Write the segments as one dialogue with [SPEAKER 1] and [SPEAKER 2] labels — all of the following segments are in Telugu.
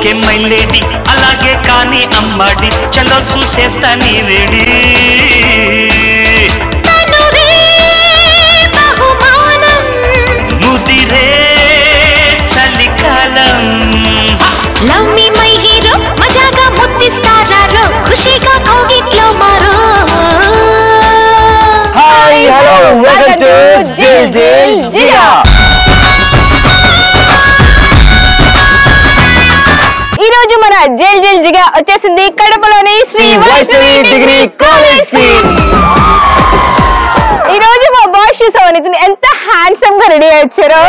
[SPEAKER 1] ఓకే మై లేడీ అలాగే కానీ అమ్మాడి చలో చూసేస్తా నీ రెడీ ముదిరే చలికాలం
[SPEAKER 2] లవ్ మీ మై హీరో మజాగా ముద్దిస్తారా ఖుషిగా కౌగిట్లో మారో
[SPEAKER 3] హాయ్ హలో వెల్కమ్ టు జిల్ జిల్ జిగా
[SPEAKER 4] ఈ రోజు మన జిల్ జిల్ జిగా వచ్చేసింది కడపలోని శ్రీ వైష్ణవి డిగ్రీ కాలేజ్ కి ఈ రోజు మా బాయ్స్ చూసామని ఎంత హ్యాండ్సమ్ గా రెడీ అయ్యారో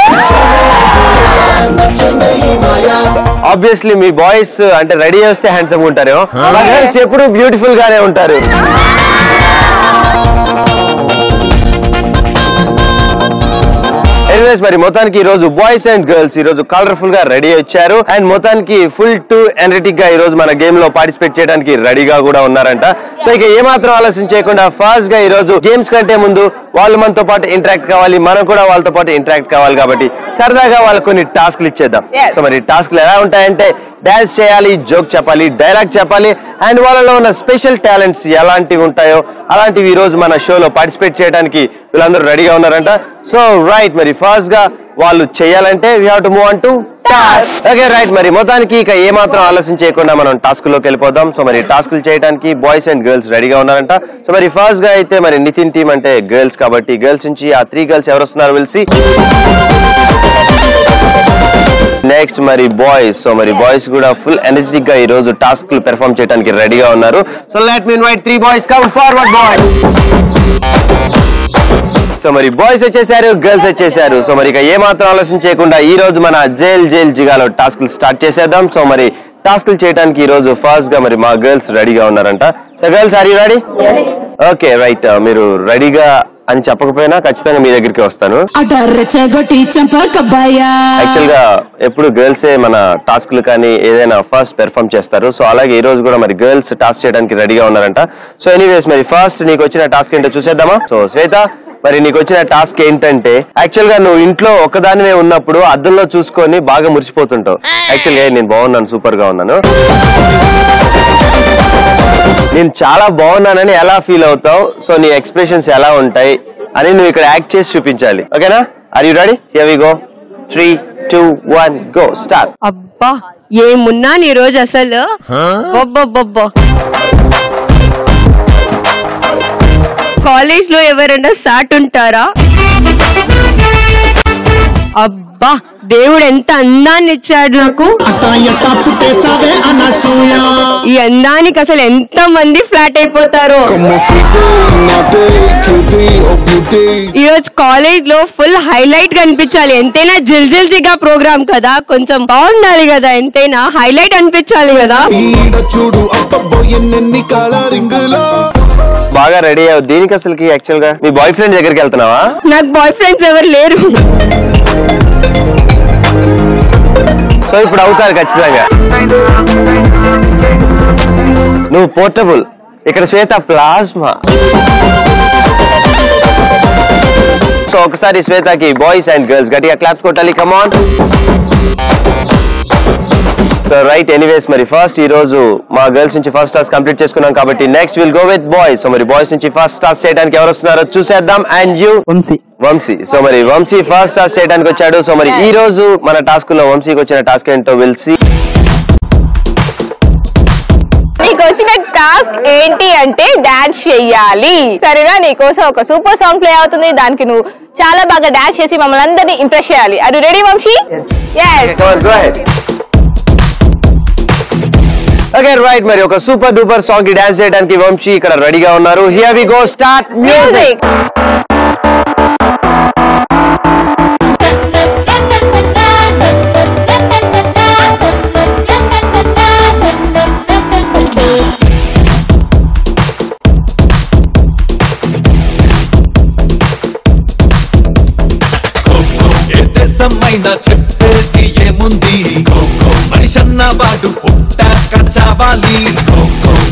[SPEAKER 3] ఆబ్వియస్లీ మీ బాయ్స్ అంటే రెడీ చేస్తే హ్యాండ్సమ్ గా ఉంటారు గర్ల్స్ ఎప్పుడు బ్యూటిఫుల్ గానే ఉంటారు ఎనీవేస్ మరి మొత్తానికి ఈ రోజు బాయ్స్ అండ్ గర్ల్స్ ఈ రోజు కలర్ఫుల్ గా రెడీ వచ్చారు అండ్ మొత్తానికి ఫుల్ టు ఎనర్జెటిక్ గా ఈ రోజు మన గేమ్ లో పార్టిసిపేట్ చేయడానికి రెడీగా కూడా ఉన్నారంట సో ఇక ఏమాత్రం ఆలస్యం చేయకుండా ఫాస్ట్ గా ఈ రోజు గేమ్స్ కంటే ముందు వాళ్ళు మనతో పాటు ఇంటరాక్ట్ కావాలి మనం కూడా వాళ్ళతో పాటు ఇంటరాక్ట్ కావాలి కాబట్టి సరదాగా వాళ్ళకి కొన్ని టాస్క్లు ఇచ్చేద్దాం సో మరి టాస్క్లు ఎలా ఉంటాయంటే డాన్స్ చేయాలి జోక్ చెప్పాలి డైలాగ్ చెప్పాలి అండ్ వాళ్ళలో ఉన్న స్పెషల్ టాలెంట్స్ ఎలాంటివి ఉంటాయో అలాంటివి ఈ రోజు మన షోలో పార్టిసిపేట్ చేయడానికి వీళ్ళందరూ రెడీగా ఉన్నారంట సో రైట్ మరి ఫాస్ట్ గా వాళ్ళు చేయాలంటే we have to move on to task okay right మరి మొత్తానికి ఇక ఏమాత్రం ఆలస్యం చేయకుండా మనం టాస్క్ లోకి వెళ్ళిపోదాం సో మరి టాస్క్లు చేయడానికి బాయ్స్ అండ్ గర్ల్స్ రెడీగా ఉన్నారంట సో మరి ఫస్ట్ గా అయితే మరి నితిన్ టీమ్ అంటే గర్ల్స్ కాబట్టి గర్ల్స్ నుంచి ఆ 3 గర్ల్స్ ఎవరు వస్తున్నారు వెళ్సి నెక్స్ట్ మరి బాయ్స్ సో మరి బాయ్స్ కూడా ఫుల్ ఎనర్జెటిక్ గా ఈ రోజు టాస్క్ పెర్ఫార్మ్ చేయడానికి రెడీగా ఉన్నారు so let me invite 3 boys come forward boys so మరి బాయ్స్ వచ్చేసారు గర్ల్స్ వచ్చేసారు సో మరి ఇక ఏమాత్రం ఆలోచన చేయకుండా ఈ రోజు మన జైల్ జైల్ జిగాలో టాస్క్లు స్టార్ట్ చేసేద్దాం సో మరి టాస్క్లు చేయడానికి ఈ రోజు ఫస్ట్ గా మరి మా గర్ల్స్ రెడీగా ఉన్నారంట so girls are you ready okay right మీరు రెడీగా అని చెప్పకపోయినా ఖచ్చితంగా మీ దగ్గరికి వస్తాను యాక్చువల్ గా ఎప్పుడు గర్ల్సే మన టాస్క్లు కానీ ఏదైనా ఫస్ట్ పెర్ఫార్మ్ చేస్తారు సో అలాగే ఈ రోజు కూడా మరి గర్ల్స్ టాస్క్ చేయడానికి రెడీగా ఉన్నారంట సో ఎనీవేస్ మరి ఫస్ట్ నీకు వచ్చిన టాస్క్ ఏంటో చూసేద్దామా సో శ్వేత మరి నీకు వచ్చిన టాస్క్ ఏంటంటే యాక్చువల్ గా నువ్వు ఇంట్లో ఒక్కదానివే ఉన్నప్పుడు అద్దంలో చూసుకొని బాగా మురిసిపోతుంటావు యాక్చువల్ గా నేను బాగున్నాను సూపర్ గా ఉన్నాను నేను చాలా బాగున్నానని ఎలా ఫీల్ అవుతావు సో నీ ఎక్స్ప్రెషన్స్ ఎలా ఉంటాయి అని నువ్వు ఇక్కడ యాక్ట్ చేసి చూపించాలి ఓకేనా are you ready here we go 3 2 1 go start
[SPEAKER 4] అబ్బా ఏమున్నా నీ రోజు అసలు కాలేజ్ లో ఎవరైనా సాట్ ఉంటారా అబ్బా దేవుడు ఎంత అందాన్ని ఇచ్చాడు నాకు ఈ అందానికి అసలు ఎంత మంది ఫ్లాట్ అయిపోతారో ఈరోజు కాలేజ్ లో ఫుల్ హైలైట్ కనిపించాలి ఎంతైనా జిల్ జిల్ జిగా ప్రోగ్రామ్ కదా కొంచెం బాగుండాలి కదా ఎంతైనా హైలైట్ అనిపించాలి కదా
[SPEAKER 3] బాగా రెడీ అయ్యావు దీనికి అసలుకి యాక్చువల్ గా మీ బాయ్ ఫ్రెండ్ దగ్గరికి వెళ్తున్నావా
[SPEAKER 4] నాకు బాయ్ ఫ్రెండ్స్ ఎవరు లేరు
[SPEAKER 3] సో ఇప్పుడు అవుతారు ఖచ్చితంగా నువ్వు పోర్టబుల్ ఇక్కడ శ్వేత ప్లాస్మా సో ఒకసారి శ్వేతకి బాయ్స్ అండ్ గర్ల్స్ గట్టిగా క్లాప్స్ కొట్టాలి కమాన్ సో రైట్ ఎనీవేస్ మరి ఫస్ట్ ఈ రోజు మా గర్ల్స్ నుంచి ఫస్ట్ టాస్క్ కంప్లీట్ చేసుకున్నాం కాబట్టి next will go with boys so మరి బాయ్స్ నుంచి ఫస్ట్ టాస్క్ చేయడానికి ఎవరు వస్తున్నారో చూసేద్దాం అండ్ యూ వంశీ సో మరి వంశీ ఫస్ట్ టాస్క్ చేయడానికి వచ్చాడు సో మరి ఈ రోజు మన టాస్క్ లో వంశీకి వచ్చిన టాస్క్ ఏంటో విల్ సీ
[SPEAKER 4] నీకు వచ్చిన టాస్క్ ఏంటి అంటే డాన్స్ చెయ్యాలి సరేనా నీకోసం ఒక సూపర్ సాంగ్ ప్లే అవుతుంది దానికి నువ్వు చాలా బాగా డాన్స్ చేసి మమ్మల్ని అందరినీ ఇంప్రెస్ చేయాలి are you ready Vamshi
[SPEAKER 3] okay right మరి ఒక సూపర్ డూపర్ సాంగ్ కి డాన్స్ చేయడానికి వంశీ ఇక్కడ రెడీగా ఉన్నారు here we go start music
[SPEAKER 5] చెప్పేది ఏముంది మనిషన్న వాడు పుట్టాక చావాలి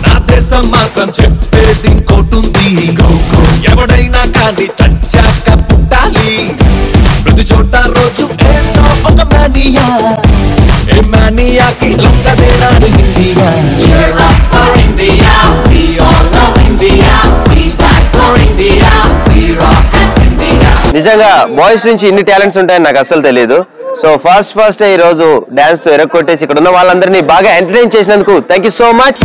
[SPEAKER 5] నా దేశం మాత్రం చెప్పేది ఇంకోటుంది ఎవడైనా కానీ చచ్చాక పుట్టాలి ప్రతి చోట రోజు ఏదో ఒక మానియా ఏ మానియా కి లొంగ దేనాడు India. Cheer up for India, we all love India, we die for India, we rock as India.
[SPEAKER 3] నిజంగా బాయ్స్ నుంచి ఇన్ని టాలెంట్స్ ఉంటాయని నాకు అసలు తెలియదు. సో ఫస్ట్ ఈ రోజు డాన్స్ తో ఎరగొట్టేసి ఇక్కడ ఉన్న వాళ్ళందరినీ బాగా ఎంటర్టైన్ చేసినందుకు thank you so much.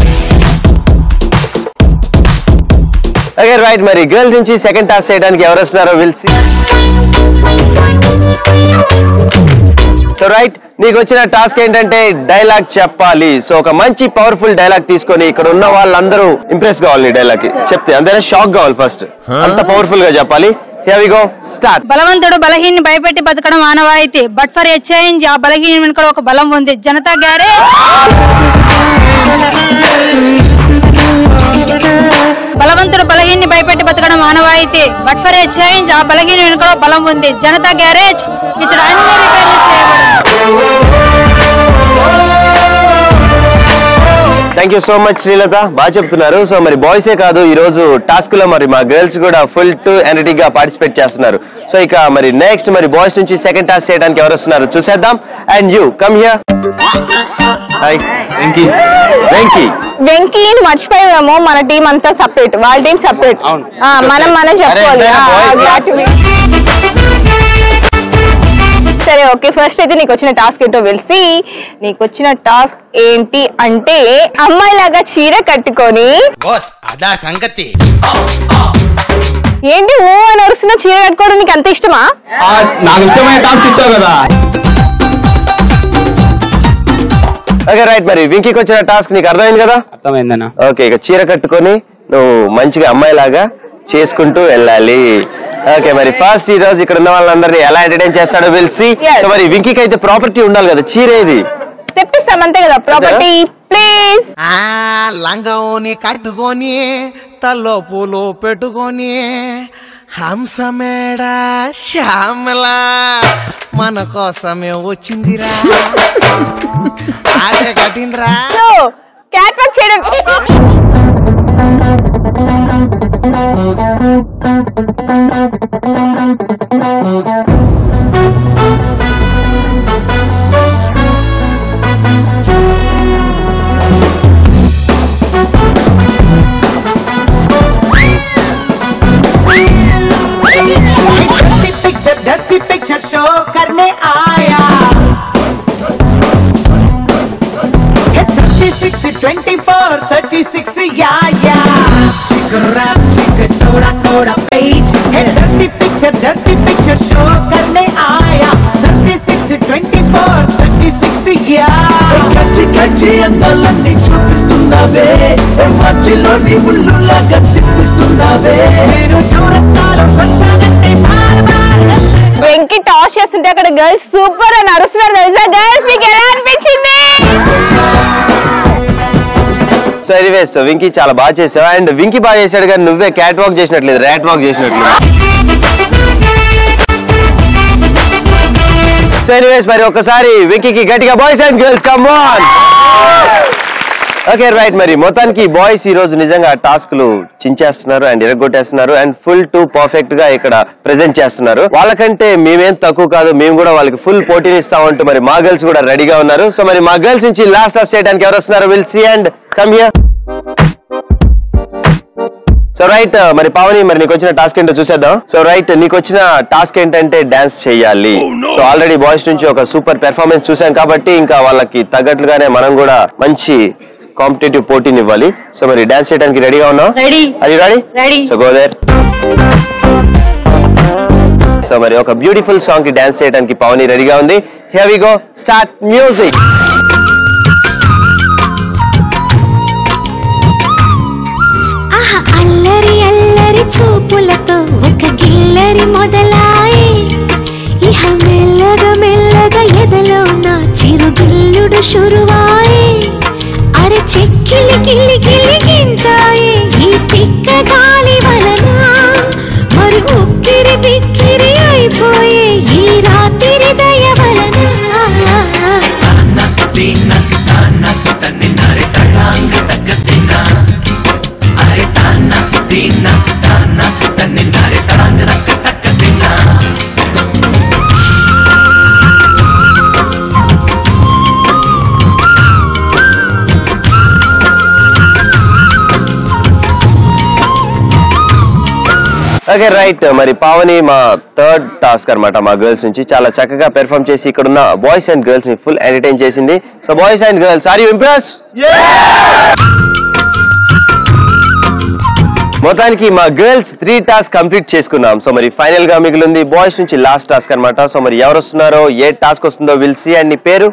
[SPEAKER 3] Okay right, మరి గర్ల్స్ నుంచి సెకండ్ టాస్క్ చేయడానికి ఎవరు వస్తున్నారో విల్ సీ. సో రైట్, నీకు వచ్చిన టాస్క్ ఏంటంటే డైలాగ్ చెప్పాలి. సో ఒక మంచి పవర్ఫుల్ డైలాగ్ తీసుకొని ఇక్కడ ఉన్న వాళ్ళందరూ ఇంప్రెస్ కావాలి. డైలాగ్ చెప్తే అందరూ షాక్ కావాలి. ఫస్ట్ అంత పవర్ఫుల్ గా చెప్పాలి. Here we go. Start.
[SPEAKER 6] బలవంతుడు బలహీన్ని భయపెట్టి బతకడం ఆనవాయితీ. బట్ ఫర్ ఎ చేంజ్ ఆ బలహీన వెనుక ఒక బలం ఉంది. జనతా గ్యారేజ్. బలవంతుడు బలహీన్ని భయపెట్టి బతకడం ఆనవాయితీ. బట్ ఫర్ ఎ చేంజ్ ఆ బలహీన వెనుక బలం ఉంది. జనతా గ్యారేజ్ ఇక్కడ అన్ని రిపేర్లు చేయబడింది.
[SPEAKER 3] Thank you so much Srilatha, బాగా చెప్తున్నారు. సో మరి బాయ్సే కాదు, ఈ రోజు టాస్క్ లో మరి మా గర్ల్స్ కూడా ఫుల్ టు ఎనర్జెటిక్ గా పార్టిసిపేట్ చేస్తున్నారు. సో ఇక మరి నెక్స్ట్ మరి బాయ్స్ నుంచి సెకండ్ టాస్క్ చేయడానికి ఎవరు వస్తున్నారు చూసేద్దాం. And you come here. Hi Venky.
[SPEAKER 4] వెంకీని మర్చిపోయాము. మన టీం అంతా సపరేట్, వాళ్ళ టీం సపరేట్. మనం చెప్పుకోవాలి. సరే ఓకే, ఫస్ట్ అయితే నీకు వచ్చిన టాస్క్ ఏంటో తెలిసి. నీకు వచ్చిన టాస్క్ ఏంటి అంటే అమ్మాయిలాగా చీర కట్టుకొని
[SPEAKER 7] అదా సంగతి.
[SPEAKER 4] ఏంటి ఓ అని అరుస్తున్నా? చీర కట్టుకోవడం నీకు అంత ఇష్టమా?
[SPEAKER 8] నాకు ఇష్టమైన టాస్క్ ఇచ్చావు కదా.
[SPEAKER 3] ఓకే రైట్, మరి వెంకీకి వచ్చిన టాస్క్ నీకు అర్థమైంది కదా?
[SPEAKER 8] అర్థమైందన్నా.
[SPEAKER 3] ఓకే, ఇక చీర కట్టుకొని నువ్వు మంచిగా అమ్మాయిలాగా చేసుకుంటూ వెళ్ళాలి. ఓకే, మరి ఫస్ట్ ఈ రోజు ఇక్కడ ఉన్న వాళ్ళందరినీ ఎలా ఎంటర్టైన్ చేస్తాడో విల్ సీ. సో మరి వెంకీకి అయితే ప్రాపర్టీ ఉండాలి కదా, చీర ఏది
[SPEAKER 4] తెప్పిస్తాం అంతే కదా. Property please.
[SPEAKER 7] లంగోని కట్టుకొని తల్లో పూలు పెట్టుకొని హంసమేడ శ్యామలా మన కోసమే వచ్చిందిరా. ఆడే కట్టిందిరా.
[SPEAKER 4] క్యాట్ వాక్ చేయడం.
[SPEAKER 9] डर्टी पिक्चर शो करने आया 36 24 36 या थोड़ा थोड़ा पेज डर्टी पिक्चर शो करने आया 36 24 36 या
[SPEAKER 5] కచ్చి కచ్చి అందాలన్నీ చూపిస్తున్నావే, మధ్యలోని ముళ్ళులాగా తిప్పిస్తున్నావే.
[SPEAKER 9] నేను చౌరస్తాలో వచ్చానంటే బార్ బార్.
[SPEAKER 4] వెంకీ టాస్ చేస్తుంటే అక్కడ గర్ల్స్ సూపర్ అని అరుస్తున్నారు తెలుసా? గర్ల్స్ మీకు ఎలా అనిపించింది?
[SPEAKER 3] సో ఎనీవేస్ వెంకీ చాలా బాగా చేసావు. అండ్ వెంకీ బాగా చేశాడు కానీ నువ్వే క్యాట్ వాక్ చేసినట్లేదు, ర్యాట్ వాక్ చేసినట్లేదు. సో ఎనీవేస్ మరి ఒక్కసారి వెంకీకి గట్టిగా boys and girls come on. Okay right, మరి మొత్తానికి బాయ్స్ ఈ రోజు నిజంగా టాస్క్లు చించేస్తున్నారు అండ్ ఎరగొట్టేస్తున్నారు అండ్ ఫుల్ టు పర్ఫెక్ట్ గా ఇక్కడ ప్రెజెంట్ చేస్తున్నారు. వాళ్ళకంటే మేమేం తక్కువ కాదు, మేము కూడా వాళ్ళకి ఫుల్ పోటీని ఇస్తామంటూ మరి మా గర్ల్స్ కూడా రెడీగా ఉన్నారు. సో మరి మా గర్ల్స్ నుంచి లాస్ట్ టాస్క్ చేయడానికి ఎవరు వస్తున్నారు will see and come here. So right, మరి పావని మరి నీకు వచ్చిన టాస్క్ ఏంటో చూసేద్దాం. సో రైట్, నీకు వచ్చిన టాస్క్ ఏంటంటే డాన్స్ చేయాలి. సో ఆల్రెడీ బాయ్స్ నుంచి ఒక సూపర్ పెర్ఫార్మెన్స్ చూసాం కాబట్టి ఇంకా వాళ్ళకి తగ్గట్లుగానే మనం కూడా మంచి కాంపిటేటివ్ పోటీని ఇవ్వాలి. సో మరి డాన్స్ చేయడానికి రెడీగా ఉన్నావు? Ready. So go there. So మరి ఒక బ్యూటిఫుల్ సాంగ్ కి డాన్స్ చేయడానికి పావని రెడీగా ఉంది. Here we go, start music.
[SPEAKER 2] అల్లరి అల్లరి చూపులతో ఒక గిల్లరి మొదలాయి, ఇహ మెల్లగా మెల్లగా ఎదలో నా చిరుగిల్లుడు శురువాయి. అరే చెక్కిలి గిల్లి గిల్లి గింతాయి ఈ తిక్క గాలి వలన, మరి ఉక్కిరి బిక్కిరి అయిపోయే ఈ రాత్రి దయ వలన.
[SPEAKER 3] Okay right. మరి పావని మా థర్డ్ టాస్క్ అన్నమాట మా గర్ల్స్ నుంచి చాలా చక్కగా పెర్ఫామ్ చేసి ఇక్కడ ఉన్న బాయ్స్ అండ్ గర్ల్స్ ని ఫుల్ ఎంటర్టైన్ చేసింది. So boys and girls are you impressed? మొత్తానికి మా గర్ల్స్ 3 టాస్క్ కంప్లీట్ చేసుకున్నాం. సో మరి ఫైనల్ గా మిగిలింది బాయ్స్ నుంచి లాస్ట్ టాస్క్ అన్నమాట. సో మరి ఎవరు వస్తున్నారో ఏ టాస్క్ వస్తుందో విల్ సీ. అండ్ నీ పేరు?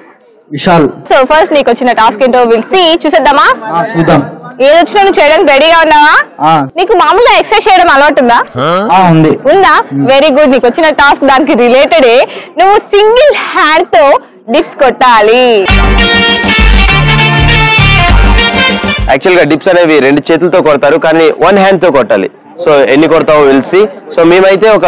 [SPEAKER 10] విశాల్.
[SPEAKER 4] సో ఫస్ట్ నీకు వచ్చిన టాస్క్ ఏంటో విల్ సీ. చూసేద్దామా?
[SPEAKER 10] చూద్దాం.
[SPEAKER 4] ఏది వచ్చినా నువ్వు చేయడానికి రెడీగా ఉన్నావా? నీకు మామూలుగా ఎక్సర్సైజ్ చేయడం అలవాటు ఉందా? ఉందా? Very good. నీకు వచ్చిన టాస్క్ దానికి రిలేటెడ్. నువ్వు సింగిల్ హ్యాండ్ తో డిప్స్ కొట్టాలి.
[SPEAKER 3] యాక్చువల్ గా డిప్స్ అనేవి 2 చేతులతో కొడతారు, కానీ 1 హ్యాండ్ తో కొట్టాలి. సో ఎన్ని కొడతావో విల్ సీ. సో మేమైతే ఒక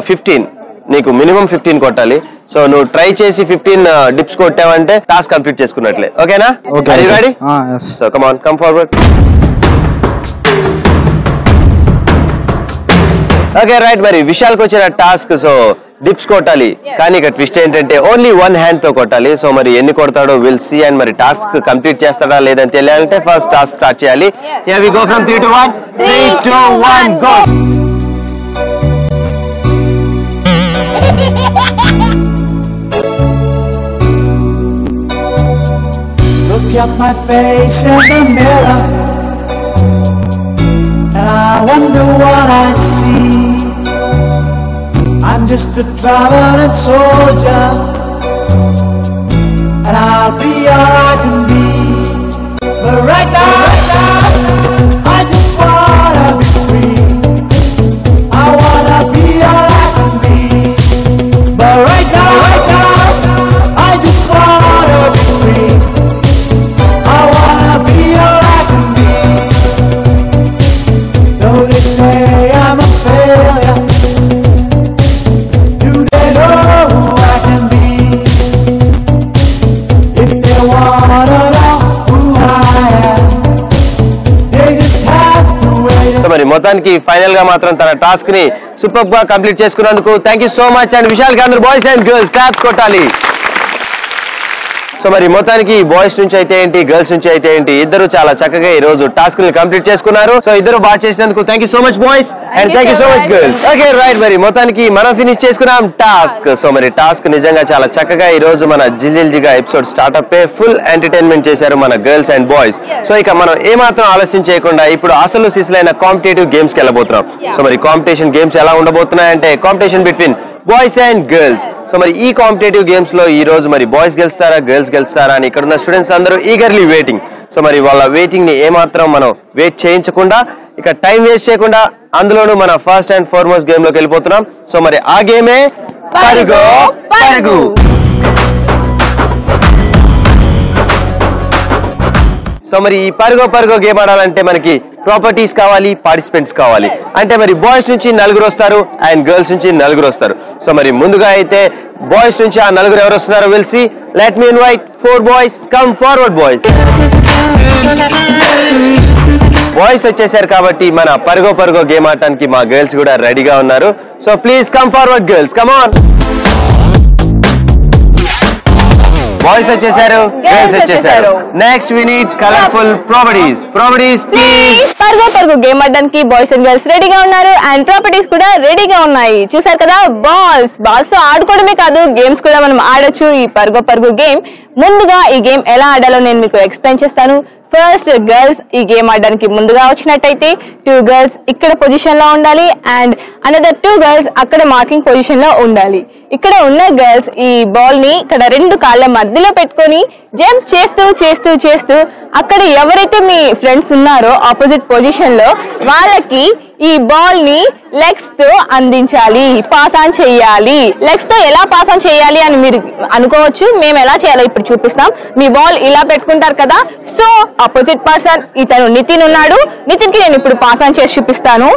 [SPEAKER 3] 15, నీకు మినిమం 15 కొట్టాలి. సో నువ్వు ట్రై చేసి 15 డిప్స్ కొట్టావంటే టాస్క్ కంప్లీట్ చేసుకున్నట్లే. ఓకేనా? Are you ready? So come on, come forward. Okay right. మరి విశాల్కి వచ్చిన టాస్క్ సో డిప్స్ కొట్టాలి, కానీ ఇక్కడ ట్విస్ట్ ఏంటంటే ఓన్లీ 1 హ్యాండ్ తో కొట్టాలి. సో మరి ఎన్ని కొడతాడో విల్ సీ. అండ్ మరి టాస్క్ కంప్లీట్ చేస్తాడా లేదని తెలియాలంటే ఫస్ట్ టాస్క్ స్టార్ట్ చేయాలి. Here we go from 3 to 1. 3 2 1 go.
[SPEAKER 5] Look at my face in the mirror, and I wonder what I see. I'm just a traveling soldier, and I'll be all I can be. But right now, I just wanna be free. I wanna be all I can be. But right now, I just wanna be free. I wanna be all I can be. Though they say I'm a failure, do they know who I can be? If they wanna know who I am, they just have to wait.
[SPEAKER 3] So మరి మొత్తానికి ఫైనల్ గా మాత్రం తన టాస్క్ ని సూపర్ గా కంప్లీట్ చేసుకున్నందుకు thank you so much. And Vishal కి అందరూ బాయ్స్ అండ్ గర్ల్స్ క్లాప్స్ కొట్టాలి. సో మరి మొత్తానికి బాయ్స్ నుంచి అయితే ఏంటి, గర్ల్స్ నుంచి అయితే ఏంటి, ఇద్దరు చాలా చక్కగా ఈ రోజు టాస్క్ ని కంప్లీట్ చేసుకున్నారు. సో ఇద్దరు బాగా చేసినందుకు thank you so much boys and thank you so much girls. Okay right. మరి మొత్తానికి మనం ఫినిష్ చేసుకున్నాం టాస్క్. సో మరి టాస్క్ నిజంగా చాలా చక్కగా ఈ రోజు మన జిల్జిల్జిగా ఎపిసోడ్ స్టార్ట్అప్ ఫుల్ ఎంటర్టైన్మెంట్ చేశారు మన గర్ల్స్ అండ్ బాయ్స్. సో ఇక మనం ఏమాత్రం ఆలస్యం చేయకుండా ఇప్పుడు అసలు సిసలైన కాంపిటేటివ్ గేమ్స్ కి వెళ్ళబోతున్నాం. సో మరి కాంపిటీషన్ గేమ్స్ ఎలా ఉండబోతున్నాయంటే competition between boys and girls. So మరి ఈ కాంపిటేటివ్ గేమ్స్ లో ఈ రోజు మరి బాయ్స్ గెలుస్తారా గర్ల్స్ గెలుస్తారా అని ఇక్కడ ఉన్న స్టూడెంట్స్ అందరూ ఈగర్లీ వెయిటింగ్. సో మరి వాళ్ళ వెయిటింగ్ ని ఏమాత్రం మనం వెయిట్ చేయించకుండా ఇక టైం వేస్ట్ చేయకుండా అందులోనూ మన ఫస్ట్ అండ్ ఫార్మోస్ట్ గేమ్ లోకి వెళ్ళిపోతున్నాం. సో మరి ఆ గేమే పరుగో పరుగు. సో మరి ఈ పరుగో గేమ్ ఆడాలంటే మనకి ప్రాపర్టీస్ కావాలి, పార్టిసిపెంట్స్ కావాలి. అంటే మరి బాయ్స్ నుంచి 4 వస్తారు అండ్ గర్ల్స్ నుంచి 4 వస్తారు. సో మరి ముందుగా అయితే బాయ్స్ నుంచి ఆ 4 ఎవరు వస్తున్నారో will see. Let me invite 4 boys. Come forward boys. Boys వచ్చేసారు కాబట్టి మన పరుగో గేమ్ ఆడటానికి మా గర్ల్స్ కూడా రెడీగా ఉన్నారు. So please come forward girls, come on. Boys వచ్చేసారు, గర్ల్స్ వచ్చేసారు. Next we need colourful properties. Please.
[SPEAKER 4] పరుగు గేమ్ ఆడడానికి బాయ్స్ అండ్ గర్ల్స్ రెడీగా ఉన్నారు అండ్ ప్రాపర్టీస్ కూడా రెడీగా ఉన్నాయి. చూసారు కదా, బాల్స్ తో ఆడుకోవడమే కాదు గేమ్స్ కూడా మనం ఆడొచ్చు ఈ పరుగు గేమ్. ముందుగా ఈ గేమ్ ఎలా ఆడాలో నేను మీకు ఎక్స్ప్లెయిన్ చేస్తాను. ఫస్ట్ గర్ల్స్ ఈ గేమ్ ఆడడానికి ముందుగా వచ్చినట్టయితే 2 గర్ల్స్ ఇక్కడ పొజిషన్ లో ఉండాలి అండ్ అనదర్ 2 గర్ల్స్ అక్కడ మార్కింగ్ పొజిషన్ లో ఉండాలి. ఇక్కడ ఉన్న గర్ల్స్ ఈ బాల్ ని ఇక్కడ 2 కాళ్ళ మధ్యలో పెట్టుకొని జంప్ చేస్తూ అక్కడ ఎవరైతే మీ ఫ్రెండ్స్ ఉన్నారో ఆపోజిట్ పొజిషన్ లో వాళ్ళకి ఈ బాల్ ని లెగ్స్ తో అందించాలి, పాస్ ఆన్ చేయాలి. లెగ్స్ తో ఎలా పాస్ ఆన్ చేయాలి అని మీరు అనుకోవచ్చు. మేము ఎలా చేయాలో ఇప్పుడు చూపిస్తాం. మీ బాల్ ఇలా పెట్టుకుంటారు కదా. సో ఆపోజిట్ పర్సన్ ఇతను నితిన్ ఉన్నాడు. నితిన్ కి నేను ఇప్పుడు పాస్ ఆన్ చేసి చూపిస్తాను.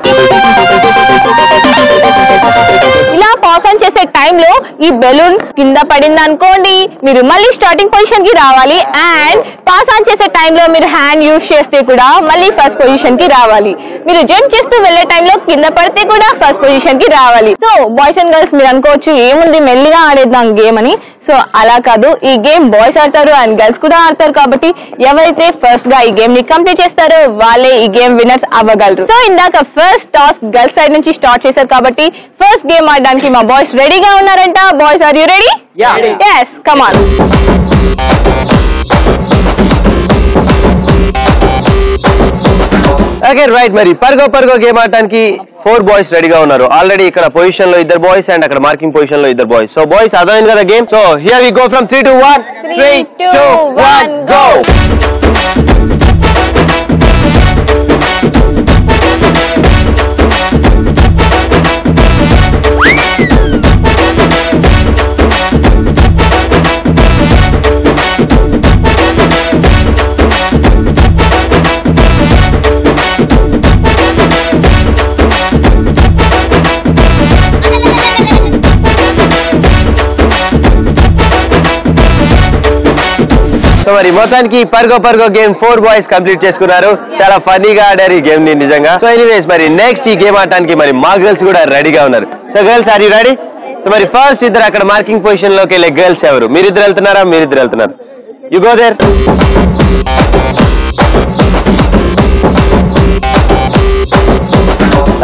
[SPEAKER 4] ఇలా పాస్ ఆన్ చేసే టైంలో ఈ బెలూన్ కింద పడింది అనుకోండి, మీరు మళ్ళీ స్టార్టింగ్ పొజిషన్ కి రావాలి అండ్ పాస్ ఆన్ చేసే టైంలో మీరు హ్యాండ్ యూజ్ చేస్తే కూడా మళ్ళీ ఫస్ట్ పొజిషన్ కి రావాలి. మీరు జంప్ చేస్తూ వెళ్లే టైంలో కింద పడితే కూడా ఫస్ట్ పొజిషన్ కి రావాలి. సో బాయ్స్ అండ్ గర్ల్స్ మీరు అనుకోవచ్చు ఏముంది మెల్లిగా ఆడేద్దాం గేమ్ అని. సో అలా కాదు, ఈ గేమ్ బాయ్స్ ఆడతారు అండ్ గర్ల్స్ కూడా ఆడతారు. కాబట్టి ఎవరైతే ఫస్ట్ గా ఈ గేమ్ ని కంప్లీట్ చేస్తారో వాళ్ళే ఈ గేమ్ విన్నర్స్ అవ్వగలరు. సో ఇందాక ఫస్ట్ టాస్క్ గర్ల్స్ సైడ్ నుంచి స్టార్ట్ చేశారు కాబట్టి ఫస్ట్ గేమ్ ఆడడానికి మా బాయ్స్ రెడీగా ఉన్నారంట. Boys are you ready? yes, come on.
[SPEAKER 3] Okay right, మరి పర్గో గేమ్ ఆడటానికి 4 బాయ్స్ రెడీగా ఉన్నారు. ఆల్రెడీ ఇక్కడ పొజిషన్ లో 2 బాయ్స్ అండ్ అక్కడ మార్కింగ్ పొజిషన్ లో 2 బాయ్స్. సో బాయ్స్ అర్థమైంది కదా game. So here we go from 3 to 1. 3 2 1 go. So మరి మొత్తానికి పర్గో గేమ్ 4 బాయ్స్ కంప్లీట్ చేసుకున్నారు. చాలా ఫన్నీగా ఆడారు ఈ గేమ్ ని నిజంగా. సో ఎనీవేస్ మరి నెక్స్ట్ ఈ గేమ్ ఆడటానికి మరి మా గర్ల్స్ కూడా రెడీగా ఉన్నారు. So girls are you ready? So మరి ఫస్ట్ ఇద్దరు అక్కడ మార్కింగ్ పొజిషన్ లోకి వెళ్ళే గర్ల్స్ ఎవరు? మీరిద్దరు వెళ్తున్నారా? మీరిద్దరు వెళ్తున్నారు. You go there.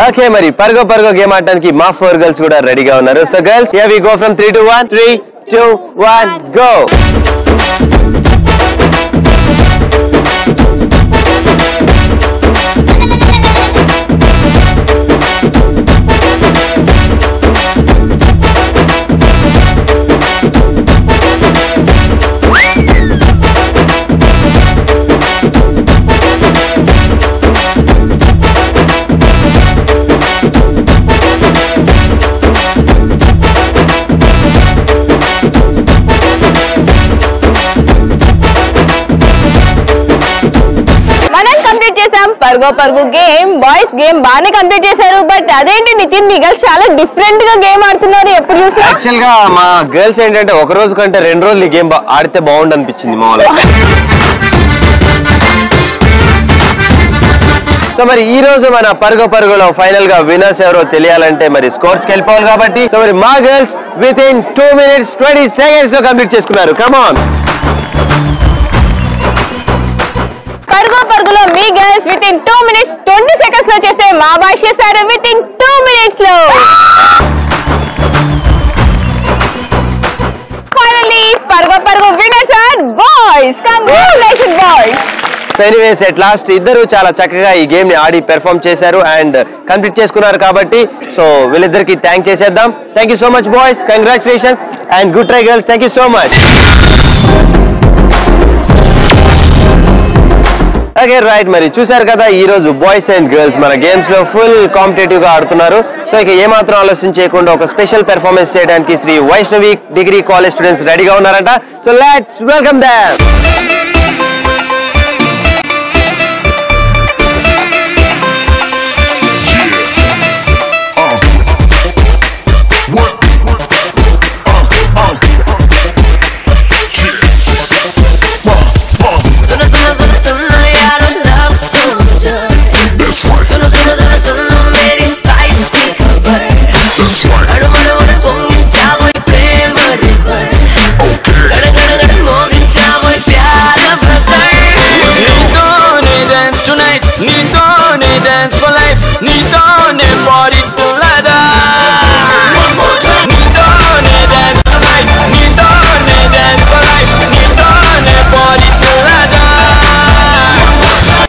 [SPEAKER 3] ఓకే మరి పర్గో గేమ్ ఆడటానికి మా 4 గర్ల్స్ కూడా రెడీగా ఉన్నారు. So girls here we go from 3 to 1. 3 2 1 go.
[SPEAKER 4] పర్గో గేమ్ బాయ్స్ గేమ్ బాగానే కంప్లీట్ చేశారు. బట్ అదేంటి నితిన్, మీ గర్ల్స్ చాలా డిఫరెంట్ గా గేమ్ ఆడుతున్నారు ఎప్పుడు చూసినా.
[SPEAKER 3] యాక్చువల్ గా మా గర్ల్స్ ఏంటంటే ఒక రోజు కంటే 2 రోజులు ఈ గేమ్ ఆడితే బాగుండు అనిపించింది మా వాళ్ళకి. సో మరి ఈ రోజు మన పర్గోలో ఫైనల్ గా విన్నర్స్ ఎవరో తెలియాలంటే మరి స్కోర్స్ కి వెళ్ళిపోవాలి కాబట్టి సో మరి మా girls within 2 minutes 20 seconds లో కంప్లీట్ చేసుకున్నారు. Come on.
[SPEAKER 4] పర్గోలో మీ girls within 2 minutes 20 seconds లో చేస్తే మా బాయ్స్ చేశారు విత్ ఇన్ 2 minutes లో. ఫైనల్లీ పర్గో winners are boys. Congratulations boys.
[SPEAKER 3] So anyways at last ఇద్దరు చాలా చక్కగా ఈ గేమ్ ని ఆడి పెర్ఫార్మ్ చేశారు అండ్ కంప్లీట్ చేసుకున్నారు కాబట్టి సో వీళ్ళిద్దరికి థ్యాంక్ చేసేద్దాం. Thank you so much boys, congratulations and good try girls. Thank you so much. Okay right, మరి చూసారు కదా ఈ రోజు బాయ్స్ అండ్ గర్ల్స్ మన గేమ్స్ లో ఫుల్ కాంపిటేటివ్ గా ఆడుతున్నారు. సో ఇక ఏమాత్రం ఆలోచన చేయకుండా ఒక స్పెషల్ పెర్ఫార్మెన్స్ చేయడానికి Shri Vaishnavi degree college students రెడీగా ఉన్నారంట. So let's welcome them.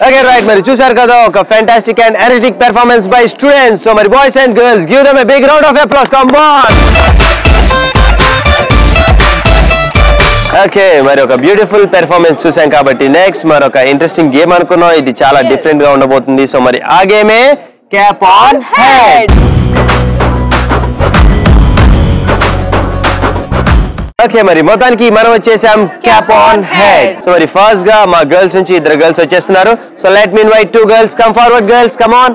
[SPEAKER 3] Okay, right, మరి చూశారు కదా ఒక fantastic and energetic performance by students. So మరి boys and girls, give them a big round of applause. Come on. Okay, మరి ఒక బ్యూటిఫుల్ పెర్ఫార్మెన్స్ చూసాం కాబట్టి నెక్స్ట్ మరొక ఇంట్రెస్టింగ్ గేమ్ అనుకున్నాం. ఇది చాలా డిఫరెంట్ గా ఉండబోతుంది. సో మరి ఆ గేమే క్యాప్ ఆన్ హెడ్. ఓకే, మరి మొత్తానికి మనం వచ్చేసాం క్యాప్ ఆన్ హెడ్. సో మరి ఫస్ట్ గా మా గర్ల్స్ నుంచి ఇద్దరు గర్ల్స్ వచ్చేస్తున్నారు. So let me invite 2 girls. Come forward girls, come on.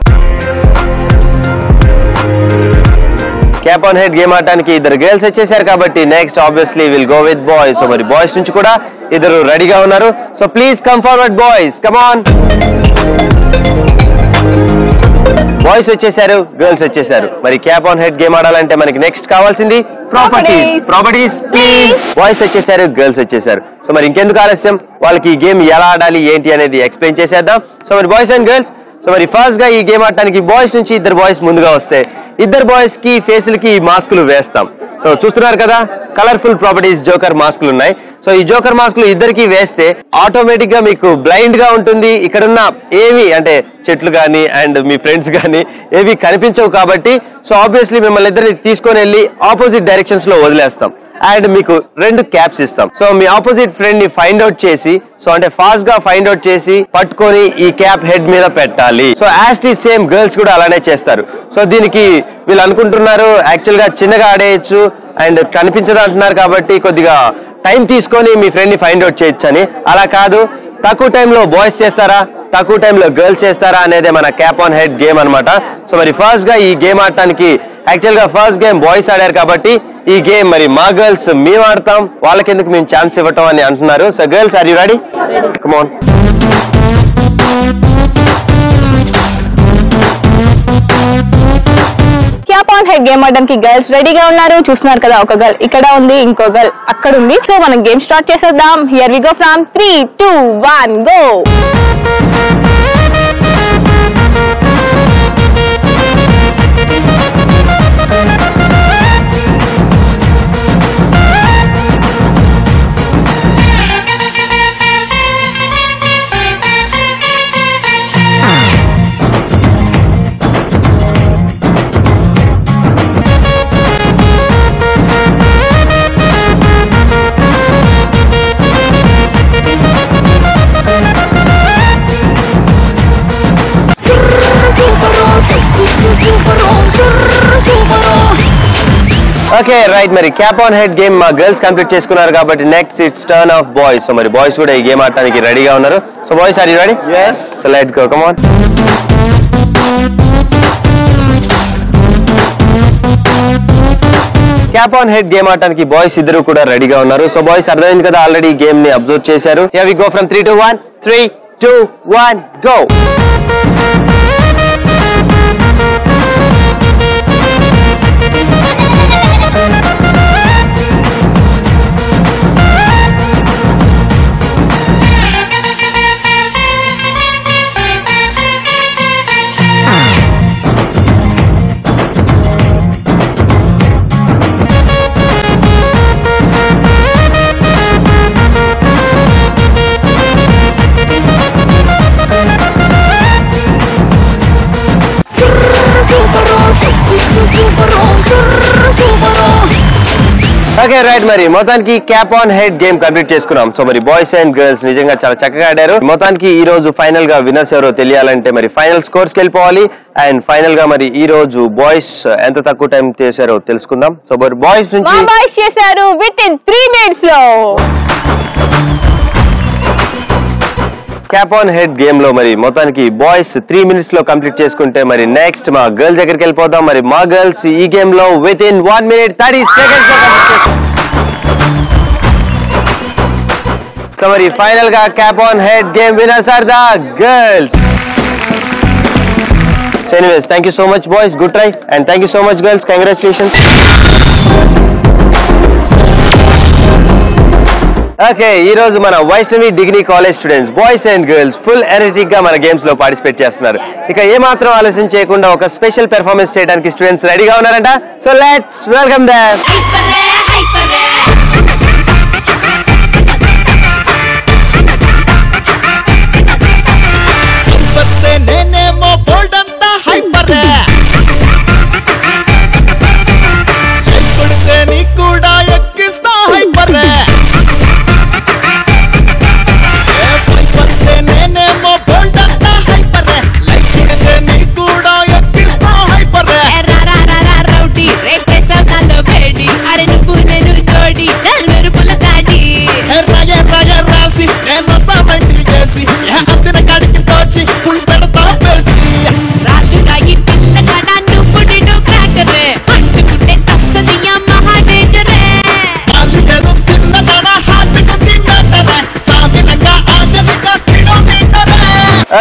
[SPEAKER 3] Cap on head game ఆడటానికి ఇద్దరు గర్ల్స్ వచ్చేసారు కాబట్టి next obviously will go with boys. So మరి బాయ్స్ నుంచి కూడా ఇద్దరు రెడీగా ఉన్నారు. So please come forward boys, come on. Boys వచ్చేసారు, గర్ల్స్ వచ్చేసారు. మరి క్యాప్ ఆన్ హెడ్ గేమ్ ఆడాలంటే మనకి నెక్స్ట్ కావాల్సింది ప్రాపర్టీస్ ప్లీజ్. బాయ్స్ వచ్చేసారు, గర్ల్స్ వచ్చేసారు. సో మరి ఇంకెందుకు ఆలస్యం, వాళ్ళకి ఈ గేమ్ ఎలా ఆడాలి ఏంటి అనేది ఎక్స్ప్లెయిన్ చేసేద్దాం. సో మరి బాయ్స్ అండ్ గర్ల్స్, సో మరి ఫస్ట్ గా ఈ గేమ్ ఆడటానికి బాయ్స్ నుంచి 2 బాయ్స్ ముందుగా వస్తే 2 బాయ్స్ కి ఫేసులకి మాస్కులు వేస్తాం. సో చూస్తున్నారు కదా, కలర్ఫుల్ ప్రాపర్టీస్ జోకర్ మాస్కులు ఉన్నాయి. సో ఈ జోకర్ మాస్కులు ఇద్దరికి వేస్తే ఆటోమేటిక్ గా మీకు బ్లైండ్ గా ఉంటుంది. ఇక్కడున్న ఏవి అంటే చెట్లు గానీ అండ్ మీ ఫ్రెండ్స్ గానీ ఏవి కనిపించవు కాబట్టి సో ఆబ్వియస్లీ మిమ్మల్ని ఇద్దరిని తీసుకొని వెళ్ళి ఆపోజిట్ డైరెక్షన్స్ లో వదిలేస్తాం. అండ్ మీకు 2 క్యాప్స్ ఇస్తాం. సో మీ ఆపోజిట్ ఫ్రెండ్ ని ఫైండ్ అవుట్ చేసి, సో అంటే ఫాస్ట్ గా ఫైండ్ అవుట్ చేసి పట్టుకొని ఈ క్యాప్ హెడ్ మీద పెట్టాలి. So as the same girls కూడా అలానే చేస్తారు. సో దీనికి వీళ్ళు అనుకుంటున్నారు యాక్చువల్ గా చిన్నగా ఆడేయచ్చు అండ్ కనిపించదు అంటున్నారు కాబట్టి కొద్దిగా టైం తీసుకొని మీ ఫ్రెండ్ ని ఫైండ్ అవుట్ చేయొచ్చు అని. అలా కాదు, తక్కువ టైంలో బాయ్స్ చేస్తారా తక్కువ టైంలో గర్ల్స్ చేస్తారా అనేదే మన క్యాప్ ఆన్ హెడ్ గేమ్ అనమాట. సో మరి ఫస్ట్ గా ఈ గేమ్ ఆడటానికి యాక్చువల్ గా ఫస్ట్ గేమ్ బాయ్స్ ఆడారు కాబట్టి ఈ గేమ్ మరి మా గర్ల్స్ మేము ఆడతాం, వాళ్ళకెందుకు మేము ఛాన్స్ ఇవ్వటం అని అంటున్నారు. So girls are you ready? Come on.
[SPEAKER 4] Cap on head game ఆడడానికి గర్ల్స్ రెడీగా ఉన్నారు. చూస్తున్నారు కదా, ఒక గర్ల్ ఇక్కడ ఉంది, ఇంకో గర్ల్ అక్కడ ఉంది. సో మనం గేమ్ స్టార్ట్ చేసేద్దాం. Here we go from 3, 2, 1 go.
[SPEAKER 3] Okay right, మరి క్యాప్ ఆన్ హెడ్ గేమ్ మా గర్ల్స్ కంప్లీట్ చేసుకున్నారు కాబట్టి next it's turn of boys. So మరి బాయ్స్ కూడా ఈ గేమ్ ఆడటానికి రెడీగా ఉన్నారు. So boys are you ready? yes. So let's go, come on. Cap on head game ఆడటానికి బాయ్స్ ఇద్దరు కూడా రెడీగా ఉన్నారు. సో బాయ్స్ అర్థమైంది కదా, ఆల్రెడీ గేమ్ ని అబ్జర్వ్ చేశారు. Here we go from 3 to 1. 3, 2, 1 go. Okay right, మరి మొత్తానికి cap on head game complete చేసుకున్నాం. సో మరి బాయ్స్ అండ్ గర్ల్స్ నిజంగా చాలా చక్కగా ఆడారు. మొత్తానికి ఈ రోజు ఫైనల్ గా విన్నర్స్ ఎవరో తెలియాలంటే మరి ఫైనల్ స్కోర్స్ కి వెళ్ళిపోవాలి. అండ్ ఫైనల్ గా మరి ఈ రోజు బాయ్స్ ఎంత తక్కువ టైం చేశారో తెలుసుకుందాం. సో మరి బాయ్స్ నుంచి
[SPEAKER 4] బాయ్స్ చేశారు విత్ ఇన్ 3 minutes లో.
[SPEAKER 3] క్యాప్ ఆన్ హెడ్ గేమ్ లో మరి మొత్తానికి బాయ్స్ 3 minutes లో కంప్లీట్ చేసుకుంటే మరి నెక్స్ట్ మా గర్ల్స్ దగ్గరికి వెళ్ళిపోదాం. మరి మా గర్ల్స్ ఈ గేమ్ లో విత్ ఇన్ 1 minute 30 seconds లో సో మరి ఫైనల్ గా cap on head game winners are the girls. So anyways thank you so much boys, good try. And thank you so much girls, congratulations. Okay, ఈ రోజు మన Vaishnavi degree college students boys and girls full energetic గా మన గేమ్స్ లో పార్టిసిపేట్ చేస్తున్నారు. ఇక ఏమాత్రం ఆలస్యం చేయకుండా ఒక స్పెషల్ పెర్ఫార్మెన్స్ చేయడానికి స్టూడెంట్స్ రెడీగా ఉన్నారంట. So let's welcome them.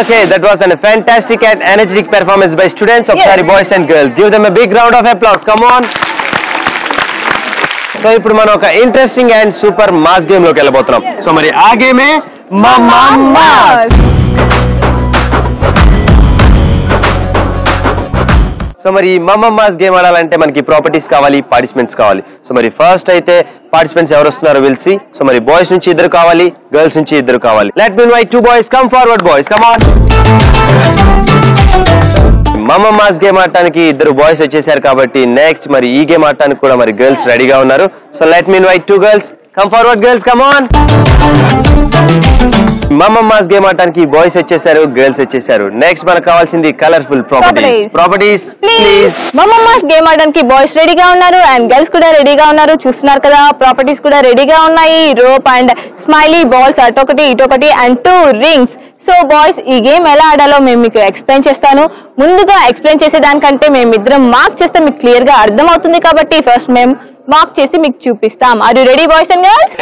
[SPEAKER 3] Okay, that was a fantastic and energetic performance by students of Sari boys and girls. Give them a big round of applause. Come on. So ఇప్పుడు మనం ఒక interesting and super mass game లోకి వెళ్ళబోతున్నాం. సో మరి ఆ గేమే మమ్మా మాస్. సో మరి మమ్మా మాస్ గేమ్ ఆడాలంటే మనకి ప్రాపర్టీస్ కావాలి, పార్టిసిపెంట్స్ కావాలి. సో మరి ఫస్ట్ అయితే పార్టిసిపెంట్స్ ఎవరు వస్తున్నారో పిలిచి, సో మరి బాయ్స్ నుంచి 2 కావాలి, గర్ల్స్ నుంచి 2 కావాలి. Let me invite 2 boys. Come forward boys, come on. మమ్మా మాస్ గేమ్ ఆడటానికి 2 బాయ్స్ వచ్చేసారు కాబట్టి నెక్స్ట్ మరి ఈ గేమ్ ఆడటానికి కూడా మరి గర్ల్స్ రెడీగా ఉన్నారు. So let me invite 2 girls. Come forward girls, come on. మమ్మా మాస్ గేమ్ ఆడటానికి బాయ్స్ వచ్చేసారు, గర్ల్స్ వచ్చేసారు. నెక్స్ట్ మనకు కావాల్సింది కలర్ఫుల్ ప్రాపర్టీస్ ప్లీజ్.
[SPEAKER 4] మమ్మా మాస్ గేమ్ ఆడడానికి బాయ్స్ రెడీగా ఉన్నారు అండ్ గర్ల్స్ కూడా రెడీగా ఉన్నారు. చూస్తున్నారు కదా, ప్రాపర్టీస్ కూడా రెడీగా ఉన్నాయి. రోప్ అండ్ స్మైలీ బాల్స్ అటొకటి ఇటొకటి అండ్ 2 రింగ్స్. సో బాయ్స్, ఈ గేమ్ ఎలా ఆడాలో మేము మీకు ఎక్స్ప్లెయిన్ చేస్తాను. ముందుగా ఎక్స్ప్లెయిన్ చేసేదానికంటే మేమిద్దరం మార్క్ చేస్తే మీకు క్లియర్ గా అర్థం అవుతుంది కాబట్టి ఫస్ట్ మేము మార్క్ చేసి మీకు చూపిస్తాం. Are you ready boys and girls?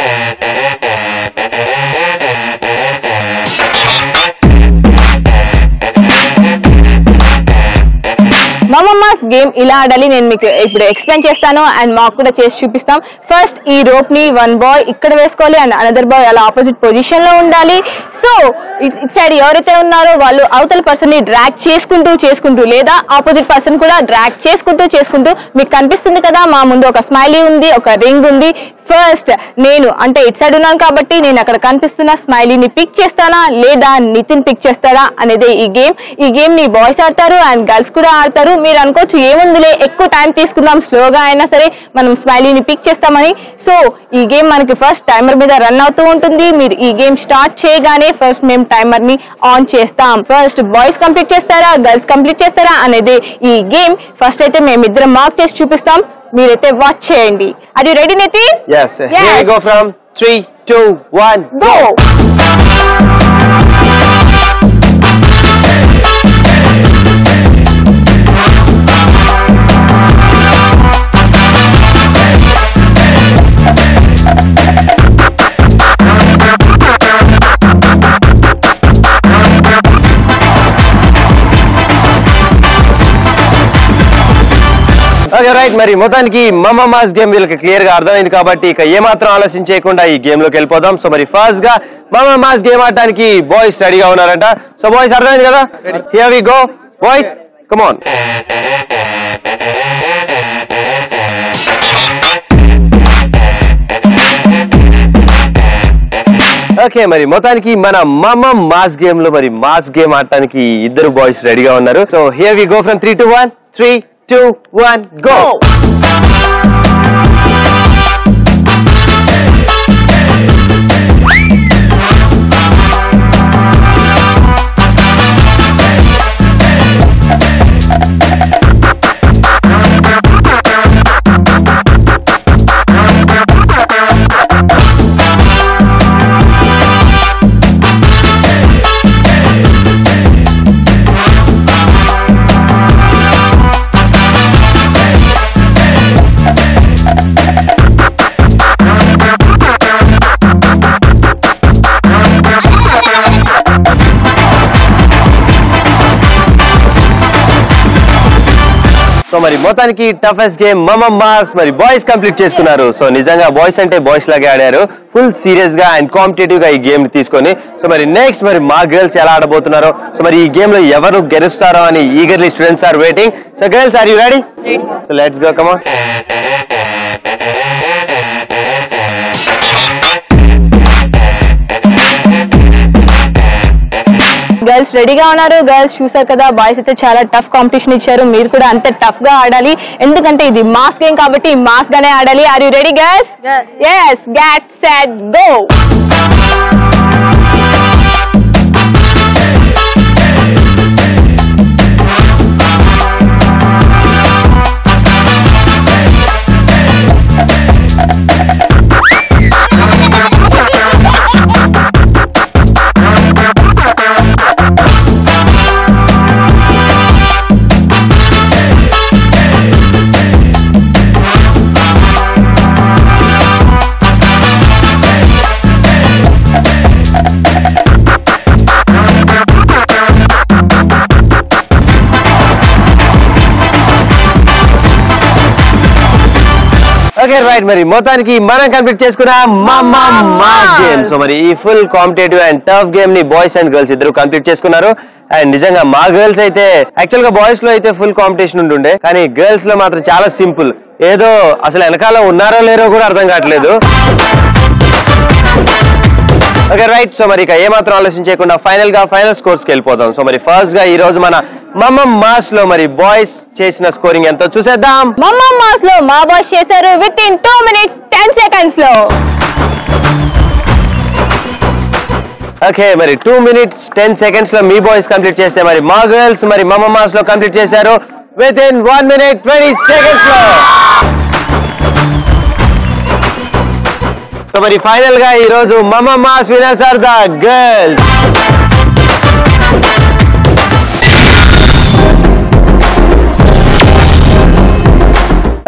[SPEAKER 4] మమ్మా మాస్ గేమ్ ఇలా ఆడాలి, నేను మీకు ఇప్పుడు ఎక్స్ప్లెయిన్ చేస్తాను అండ్ మాకు కూడా చేసి చూపిస్తాం. ఫస్ట్ ఈ రోప్ ని 1 బాయ్ ఇక్కడ వేసుకోవాలి అండ్ అనదర్ బాయ్ అలా ఆపోజిట్ పొజిషన్ లో ఉండాలి. సో ఇట్ సైడ్ ఎవరైతే ఉన్నారో వాళ్ళు అవతల పర్సన్ ని డ్రాగ్ చేసుకుంటూ లేదా ఆపోజిట్ పర్సన్ కూడా డ్రాగ్ చేసుకుంటూ మీకు కనిపిస్తుంది కదా, మా ముందు ఒక స్మైలీ ఉంది, ఒక రింగ్ ఉంది. ఫస్ట్ నేను అంటే ఇట్ సైడ్ ఉన్నాను కాబట్టి నేను అక్కడ కనిపిస్తున్న స్మైలీని పిక్ చేస్తానా లేదా నితిన్ పిక్ చేస్తారా అనేది ఈ గేమ్ ని బాయ్స్ ఆడతారు అండ్ గర్ల్స్ కూడా ఆడతారు. మీరు అనుకోవచ్చు ఏముందిలే ఎక్కువ టైం తీసుకుందాం, స్లోగా అయినా సరే మనం స్మైలీని పిక్ చేస్తామని. సో ఈ గేమ్ మనకి ఫస్ట్ టైమర్ మీద రన్ అవుతూ ఉంటుంది. మీరు ఈ గేమ్ స్టార్ట్ చేయగానే ఫస్ట్ మేము టైమర్ ని ఆన్ చేస్తాం. ఫస్ట్ బాయ్స్ కంప్లీట్ చేస్తారా గర్ల్స్ కంప్లీట్ చేస్తారా అనేది ఈ గేమ్. ఫస్ట్ అయితే మేమిద్దరం మార్క్ చేసి చూపిస్తాం, మీరైతే వాచ్ చేయండి. Are you ready Nitin?
[SPEAKER 3] Yes. Here we go from 3, 2, 1, go. Okay right, మరి మొత్తానికి మమ్మా మాస్ గేమ్ వీళ్ళకి క్లియర్ గా అర్థమైంది కాబట్టి ఇక ఏమాత్రం ఆలస్యం చేయకుండా ఈ గేమ్ లోకి వెళ్ళిపోదాం. సో మరి ఫస్ట్ గా మమ్మా మాస్ గేమ్ ఆడటానికి బాయ్స్ రెడీగా ఉన్నారంట. సో బాయ్స్ అర్థమైంది కదా, here we go boys, come on. Okay, మరి మొత్తానికి మన మమ్మా మాస్ గేమ్ లో మరి మాస్ గేమ్ ఆడటానికి 2 బాయ్స్ రెడీగా ఉన్నారు. So here we go from 3 to 1, 3, 2, 1, go. So మరి మొత్తానికి టఫెస్ట్ గేమ్ మమ్మా మాస్ మరి బాయ్స్ కంప్లీట్ చేసుకున్నారు. సో నిజంగా బాయ్స్ అంటే బాయ్స్ లాగే ఆడారు, ఫుల్ సీరియస్ గా అండ్ కాంపిటేటివ్ గా ఈ గేమ్ తీసుకొని. సో మరి నెక్స్ట్ మరి మా గర్ల్స్ ఎలా ఆడబోతున్నారో, సో మరి ఈ గేమ్ లో ఎవరు గెలుస్తారో అని eagerly students are waiting. So girls, are you ready? So let's go, come on.
[SPEAKER 4] Girls రెడీగా ఉన్నారు. గర్ల్స్ చూసారు కదా, బాయ్స్ అయితే చాలా టఫ్ కాంపిటీషన్ ఇచ్చారు. మీరు కూడా అంతే టఫ్ గా ఆడాలి, ఎందుకంటే ఇది మాస్ గేమ్ కాబట్టి మాస్ గానే ఆడాలి. Are you ready girls? yes, get set go.
[SPEAKER 3] Okay right, మరి మొత్తానికి మనం కంప్లీట్ చేసుకున్న మాస్ గేమ్. సో మరి ఈ full competitive and tough game ని బాయ్స్ అండ్ గర్ల్స్ ఇద్దరు కంప్లీట్ చేసుకున్నారు. అండ్ నిజంగా మా గర్ల్స్ అయితే యాక్చువల్ గా బాయ్స్ లో అయితే ఫుల్ కాంపిటీషన్ ఉంటుండే, కానీ గర్ల్స్ లో మాత్రం చాలా సింపుల్. ఏదో అసలు వెనకాల ఉన్నారో లేరో కూడా అర్థం కావట్లేదు. ఓకే రైట్, సో మరి ఇక ఏమాత్రం ఆలోచించకుండా ఫైనల్ స్కోర్స్ కి వెళ్ళిపోతాం. సో మరి ఫస్ట్ గా ఈ రోజు మన మమ్మమ్ మాస్ లో మరి బాయ్స్ చేసిన స్కోరింగ్ ఎంతో చూసేద్దాం.
[SPEAKER 4] మమ్మమ్ మాస్ లో మా బాయ్స్ చేశారు విత్ ఇన్ 2 minutes 10 seconds లో.
[SPEAKER 3] ఓకే, మరి 2 minutes 10 seconds లో మీ బాయ్స్ కంప్లీట్ చేస్తే మరి మా గర్ల్స్ మరి మమ్మమ్ మాస్ లో కంప్లీట్ చేశారు విత్ ఇన్ 1 minute 20 seconds లో. సో మరి ఫైనల్ గా ఈ రోజు మమ్మమ్ మాస్ winners are the girls.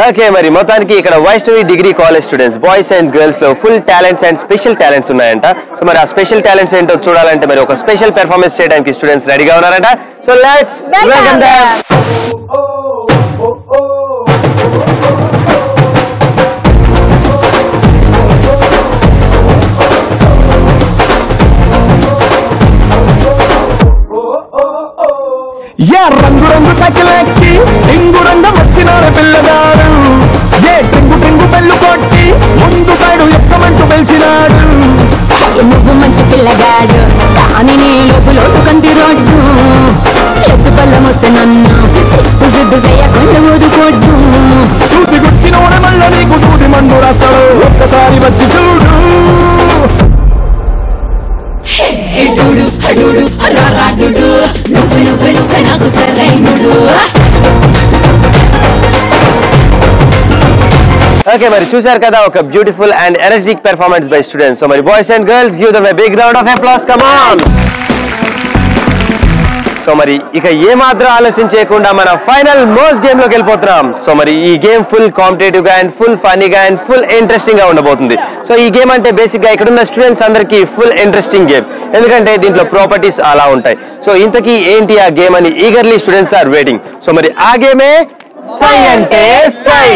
[SPEAKER 3] Okay, మరి మొత్తానికి ఇక్కడ Vaishnavi degree college students boys and girls లో full talents and special talents ఉన్నాయంట. సో మరి ఆ స్పెషల్ టాలెంట్స్ ఏంటో చూడాలంటే మరి ఒక స్పెషల్ పెర్ఫార్మెన్స్ చేయడానికి స్టూడెంట్స్ రెడీగా ఉన్నారంట. So let's welcome them.
[SPEAKER 5] రంగు రంగు సైకిల్ ఎక్కి టింగు రంగం వచ్చినాడు పిల్లగాడు. టింగు టింగు బెల్లు కొట్టి ముందు సైడు ఎక్కమంటూ పిలిచినాడు.
[SPEAKER 2] నువ్వు మంచి పిల్లగాడు కానీ నీ లోపు కంది రోడ్డు. ఎత్తు బల్లం వస్తే నన్ను సిగ్గు చేయకుండా ఊరుకోడ్డు.
[SPEAKER 5] సూటి గుచ్చినోడ మళ్ళీ నీకు దూది మందు రాస్తాడు. ఒక్కసారి వచ్చి చూడు.
[SPEAKER 2] డూడు హడూడు హరాడుడు నువ్వు నువ్వు నువ్వు నాకు సరైనడు.
[SPEAKER 3] ఓకే, మరి చూశారు కదా ఒక beautiful and energetic performance by students. So మరి boys and girls give them a big round of applause. Come on. So మరి ఇక ఏమాత్రం ఆలస్యం చేయకుండా మన ఫైనల్ మోస్ట్ గేమ్ లోకి వెళ్ళిపోతున్నాం. సో మరి ఈ గేమ్ ఫుల్ కాంపిటేటివ్ గా అండ్ ఫుల్ ఫన్నీగా అండ్ ఫుల్ ఇంట్రెస్టింగ్ గా ఉండబోతుంది. సో ఈ గేమ్ అంటే బేసిక్ గా ఇక్కడ ఉన్న స్టూడెంట్స్ అందరికి ఫుల్ ఇంట్రెస్టింగ్ గేమ్, ఎందుకంటే దీంట్లో ప్రాపర్టీస్ అలా ఉంటాయి. సో ఇంతకీ ఏంటి ఆ గేమ్ అని eagerly students are waiting. So మరి ఆ గేమే సై అంటే సై.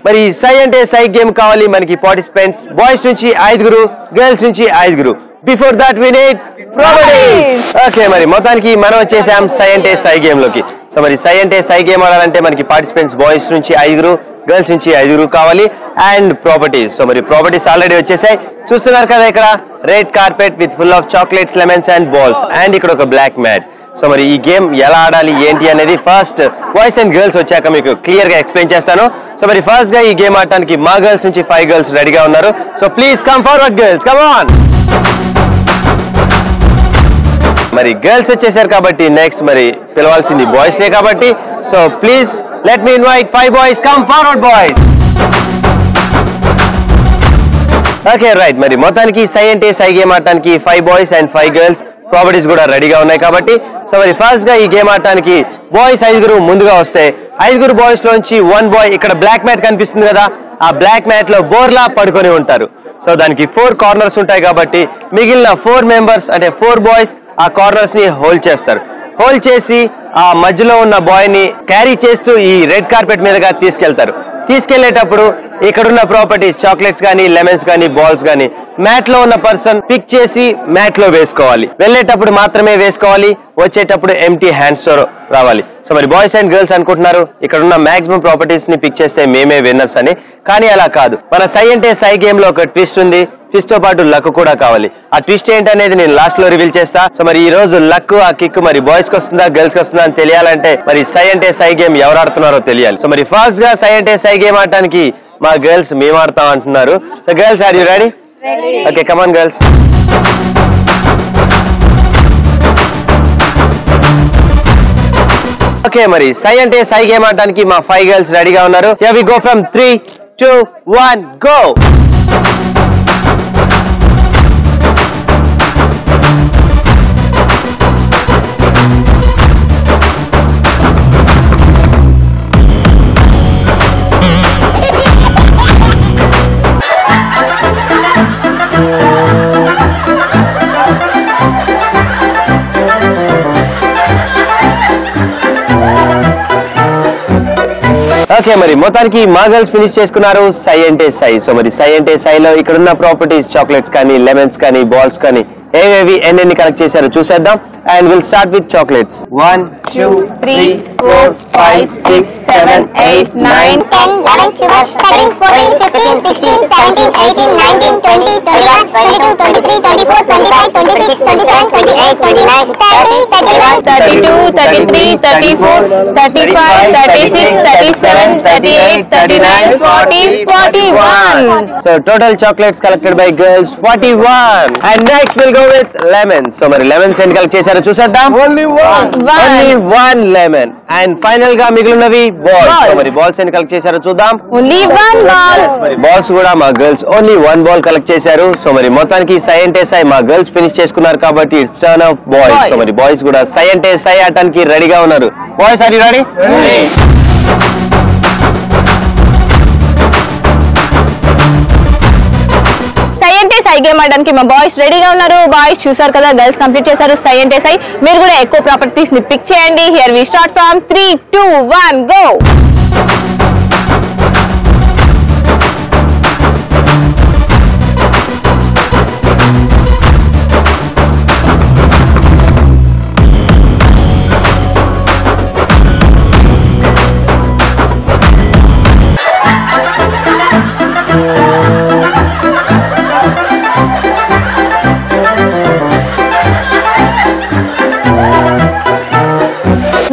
[SPEAKER 3] మరి సై అంటే సై గేమ్ కావాలి మనకి పార్టిసిపెంట్స్ బాయ్స్ నుంచి 5 గర్ల్స్ నుంచి 5. Before that we need properties. Okay, మరి మొత్తానికి మనం వచ్చేసాం సై అంటే సై గేమ్ లోకి. సో మరి సై అంటే సై గేమ్ ఆడాలంటే మనకి పార్టిసిపెంట్స్ బాయ్స్ నుంచి 5 గర్ల్స్ నుంచి 5 కావాలి అండ్ ప్రాపర్టీస్. సో మరి ప్రాపర్టీస్ ఆల్రెడీ వచ్చేసాయి, చూస్తున్నారు కదా. ఇక్కడ red carpet with full of chocolates, lemons and balls and ఇక్కడ ఒక బ్లాక్ మ్యాట్. సో మరి ఈ గేమ్ ఎలా ఆడాలి ఏంటి అనేది ఫస్ట్ బాయ్స్ అండ్ గర్ల్స్ వచ్చాక మీకు క్లియర్ గా ఎక్స్ప్లెయిన్ చేస్తాను. సో మరి ఫస్ట్ గా ఈ గేమ్ ఆడటానికి మా గర్ల్స్ నుంచి 5 గర్ల్స్ రెడీగా ఉన్నారు. So please come forward girls, come on. మరి గర్ల్స్ వచ్చేసారు కాబట్టి నెక్స్ట్ మరి పిలవాల్సింది బాయ్స్ నే కాబట్టి so please let me invite 5 boys. Come forward boys. Okay right, మరి మొత్తానికి సై అంటే సై గేమ్ ఆడటానికి 5 బాయ్స్ అండ్ 5 గర్ల్స్ ప్రాపర్టీస్ కూడా రెడీగా ఉన్నాయి కాబట్టి సో మరి ఫస్ట్ గా ఈ గేమ్ ఆడటానికి బాయ్స్ 5 ముందుగా వస్తే 5 బాయ్స్ లోంచి 1 బాయ్ ఇక్కడ బ్లాక్ మ్యాట్ కనిపిస్తుంది కదా, ఆ బ్లాక్ మ్యాట్ లో బోర్లా పడుకొని ఉంటారు. సో దానికి 4 కార్నర్స్ ఉంటాయి కాబట్టి మిగిలిన 4 మెంబర్స్ అంటే 4 బాయ్స్ ఆ కార్నర్స్ ని హోల్డ్ చేస్తారు. హోల్డ్ చేసి ఆ మధ్యలో ఉన్న బాయ్ ని క్యారీ చేస్తూ ఈ రెడ్ కార్పెట్ మీదగా తీసుకెళ్తారు. తీసుకెళ్లేటప్పుడు ఇక్కడున్న ప్రాపర్టీస్ చాక్లెట్స్ కానీ, లెమన్స్ కానీ, బాల్స్ కానీ మ్యాట్ లో ఉన్న పర్సన్ పిక్ చేసి మ్యాట్ లో వేసుకోవాలి. వెళ్ళేటప్పుడు మాత్రమే వేసుకోవాలి, వచ్చేటప్పుడు ఎంటీ హ్యాండ్స్ తో రావాలి. సో మరి బాయ్స్ అండ్ గర్ల్స్ అనుకుంటున్నారు ఇక్కడ ఉన్న మాక్సిమం ప్రాపర్టీస్ ని పిక్ చేస్తే మేమే విన్నర్స్ అని, కానీ అలా కాదు. మన సై అంటే సై గేమ్ లో ఒక ట్విస్ట్ ఉంది, ట్విస్ట్ తో పాటు లక్ కూడా కావాలి. ఆ ట్విస్ట్ ఏంటనేది నేను లాస్ట్ లో రివీల్ చేస్తా. సో మరి ఈ రోజు లక్ ఆ కిక్ మరి బాయ్స్ కి వస్తుందా గర్ల్స్ కి వస్తుందా అని తెలియాలంటే మరి సై అంటే సై గేమ్ ఎవరు ఆడుతున్నారో తెలియాలి. సో మరి ఫస్ట్ గా సై అంటే సై గేమ్ ఆడటానికి మా గర్ల్స్ మేము ఆడతాం అంటున్నారు. So girls are you ready? Okay, come on girls. Okay, మరి సై అంటే సై గేమ్ ఆడటానికి మా 5 గర్ల్స్ రెడీగా ఉన్నారు. Here we go from 3, 2, 1 go. Okay మరి మొత్తానికి మా గర్ల్స్ ఫినిష్ చేసుకున్నారు సై అంటే సై. సో మరి సై అంటే సైలో ఇక్కడ ఉన్న ప్రాపర్టీస్ చాక్లెట్స్ కానీ లెమన్స్ కానీ బాల్స్ కానీ ఏవేవి ఎన్ని కలెక్ట్ చేశారో చూసేద్దాం. And will start with chocolates. 1 2 3 4 5 6 7 8 9
[SPEAKER 10] 10 11 12 13 14 15 16 17 18 19 20 21 22 23 24 25 26 27 28 29 30 31
[SPEAKER 4] 32 33 34 35 36 37 38 39 40 41.
[SPEAKER 3] So total chocolates collected by girls 41. And next we'll go with lemons. So మరి lemons ఎన్ని కలెక్ట్ చేశారో చూసేద్దాం. Only one lemon. And final గా మిగిలినవి balls. So మరి balls ఎన్ని కలెక్ట్ చేశారో చూద్దాం.
[SPEAKER 4] Only one ball.
[SPEAKER 3] మరి balls కూడా మా girls only one ball collect చేశారు. సో మరి మొత్తానికి సై అంటే సై మా girls ఫినిష్ చేసుకున్నారు కాబట్టి it's turn of boys. So మరి బాయ్స్ కూడా సై అంటే సై ఆడటానికి రెడీగా ఉన్నారు. Boys are you ready?
[SPEAKER 4] సై గేమ్ ఆడడానికి మా బాయ్స్ రెడీగా ఉన్నారు. బాయ్స్ చూసారు కదా, గర్ల్స్ కంప్లీట్ చేశారు సై అంటే సై. మీరు కూడా ఎక్కువ ప్రాపర్టీస్ ని పిక్ చేయండి. Here we start from 3 2 1 go.